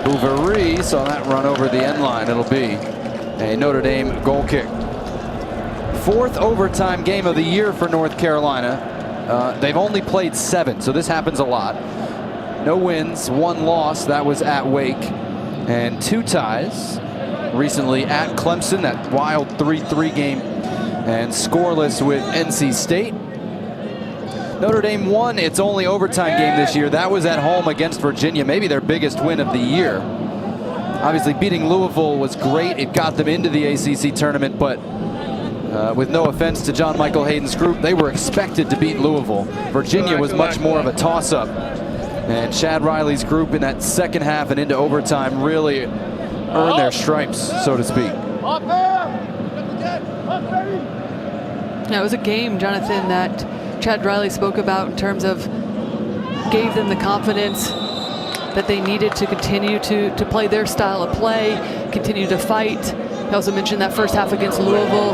Bouverie saw that run over the end line. It'll be a Notre Dame goal kick. 4th overtime game of the year for North Carolina. They've only played 7, so this happens a lot. No wins, 1 loss, that was at Wake, and 2 ties. Recently at Clemson, that wild 3-3 game, and scoreless with NC State. Notre Dame won its only overtime game this year. That was at home against Virginia, maybe their biggest win of the year. Obviously, beating Louisville was great. It got them into the ACC tournament, but with no offense to John Michael Hayden's group, they were expected to beat Louisville. Virginia was much more of a toss-up. And Chad Riley's group in that second half and into overtime really earned their stripes, so to speak. Yeah, it was a game, Jonathan, that Chad Riley spoke about in terms of gave them the confidence that they needed to continue to play their style of play, continue to fight. He also mentioned that first half against Louisville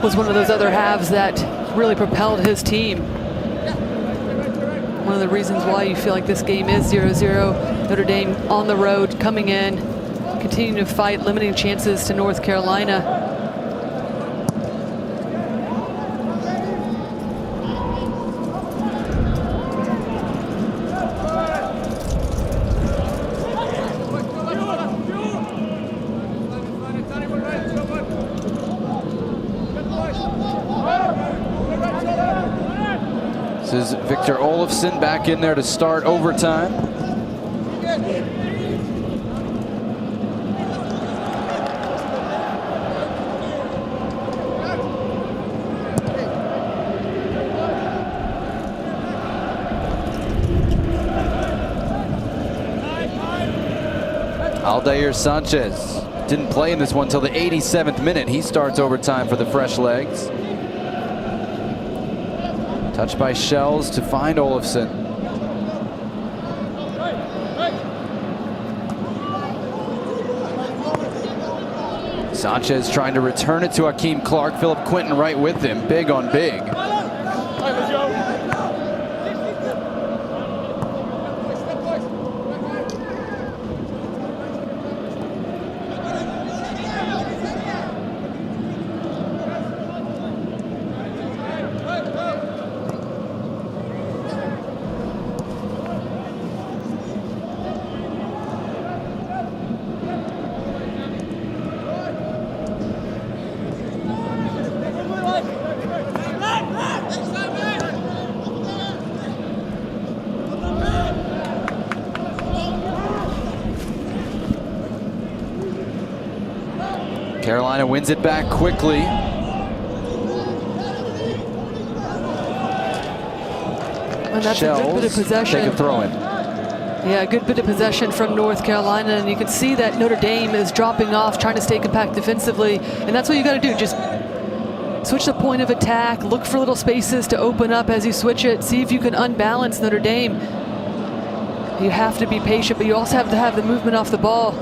was one of those other halves that really propelled his team. One of the reasons why you feel like this game is 0-0. Notre Dame on the road, coming in, continuing to fight, limiting chances to North Carolina. This is Victor Olofsson back in there to start overtime. Aldair Sanchez didn't play in this one until the 87th minute. He starts overtime for the fresh legs. Touched by Shells to find Olofsson. Sanchez trying to return it to Hakeem Clark. Philip Quinton right with him. Big on big. Carolina wins it back quickly. And that's a good bit of possession. Take a throw in. Yeah, a good bit of possession from North Carolina, and you can see that Notre Dame is dropping off, trying to stay compact defensively, and that's what you got to do. Just switch the point of attack, look for little spaces to open up as you switch it, see if you can unbalance Notre Dame. You have to be patient, but you also have to have the movement off the ball.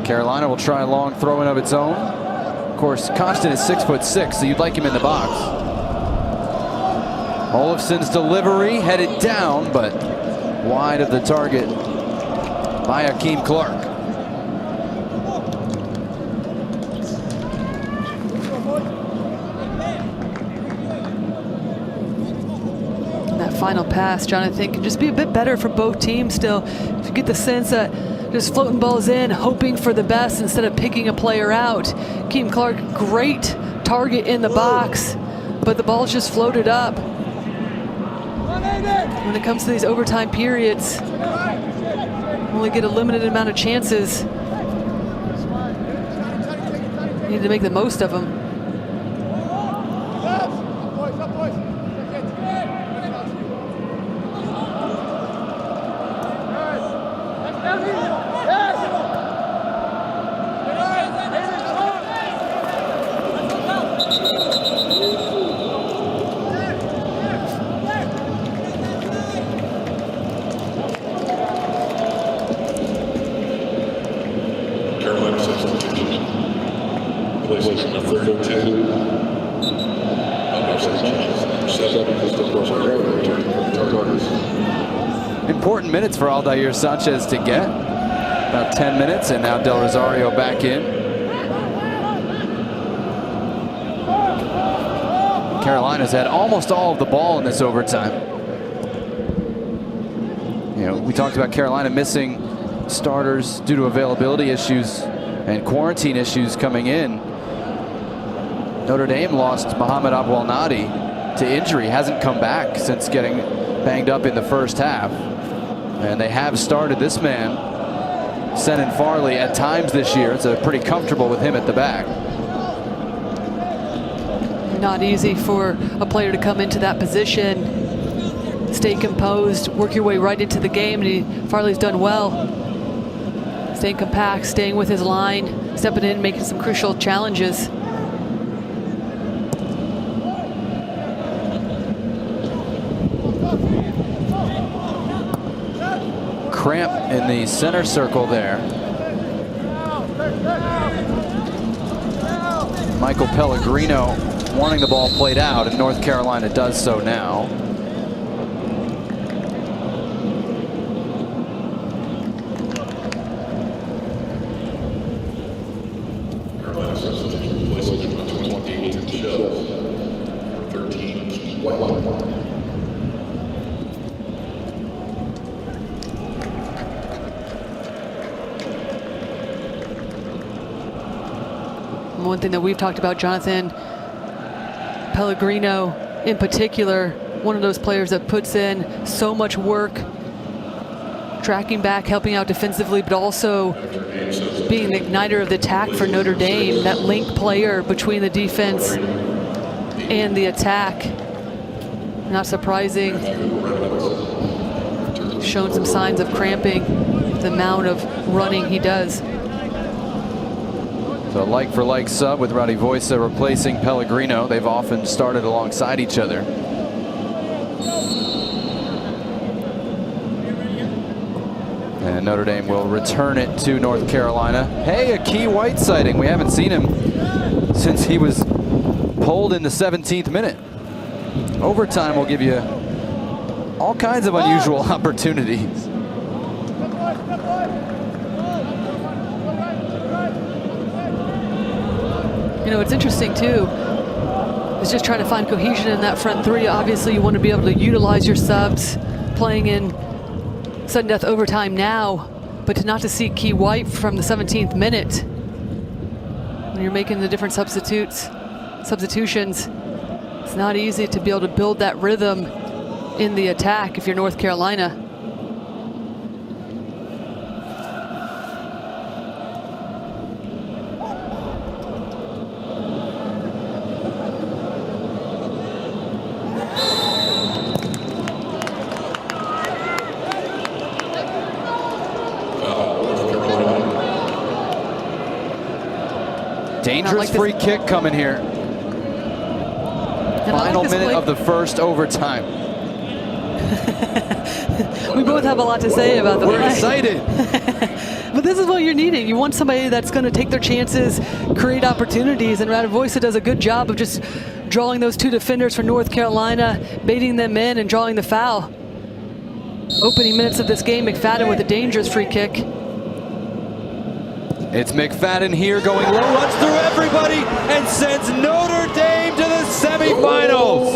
Carolina will try a long throw-in of its own. Of course, Costin is 6'6", so you'd like him in the box. Olofsson's delivery headed down, but wide of the target by Hakeem Clark. That final pass, Jonathan, can just be a bit better for both teams still. If you get the sense that just floating balls in, hoping for the best instead of picking a player out. Hakeem Clark, great target in the box, but the ball's just floated up. When it comes to these overtime periods, only get a limited amount of chances. You need to make the most of them. Important minutes for Aldair Sanchez to get. About 10 minutes, and now Del Rosario back in. Carolina's had almost all of the ball in this overtime. You know, we talked about Carolina missing starters due to availability issues and quarantine issues coming in. Notre Dame lost Mohamed Aboualnadi to injury, hasn't come back since getting banged up in the first half. And they have started this man, Senan Farley, at times this year, so they're pretty comfortable with him at the back. Not easy for a player to come into that position, stay composed, work your way right into the game, and Farley's done well. staying compact, staying with his line, stepping in, making some crucial challenges. Cramp in the center circle there. Michael Pellegrino wanting the ball played out, and North Carolina does so now. Carolina substitution replacing number 28 Shea for 13 White. One thing that we've talked about, Jonathan, Pellegrino in particular, one of those players that puts in so much work, tracking back, helping out defensively, but also being the igniter of the attack for Notre Dame, that link player between the defense and the attack. Not surprising, shown some signs of cramping, the amount of running he does. So like-for-like sub with Rowdy Voisa replacing Pellegrino. They've often started alongside each other. And Notre Dame will return it to North Carolina. Hey, a Key White sighting. We haven't seen him since he was pulled in the 17th minute. Overtime will give you all kinds of unusual opportunities. You know, it's interesting too, is just trying to find cohesion in that front three. Obviously, you want to be able to utilize your subs playing in sudden death overtime now, but not to see Key White from the 17th minute. When you're making the different substitutions, it's not easy to be able to build that rhythm in the attack if you're North Carolina. Dangerous free kick coming here. Final minute of the first overtime. We both have a lot to say about the play. We're excited. But this is what you're needing. You want somebody that's going to take their chances, create opportunities, and Rowdy Voisa does a good job of just drawing those two defenders for North Carolina, baiting them in and drawing the foul. Opening minutes of this game, McFadden with a dangerous free kick. It's McFadden here going low, runs through everybody and sends Notre Dame to the semifinals.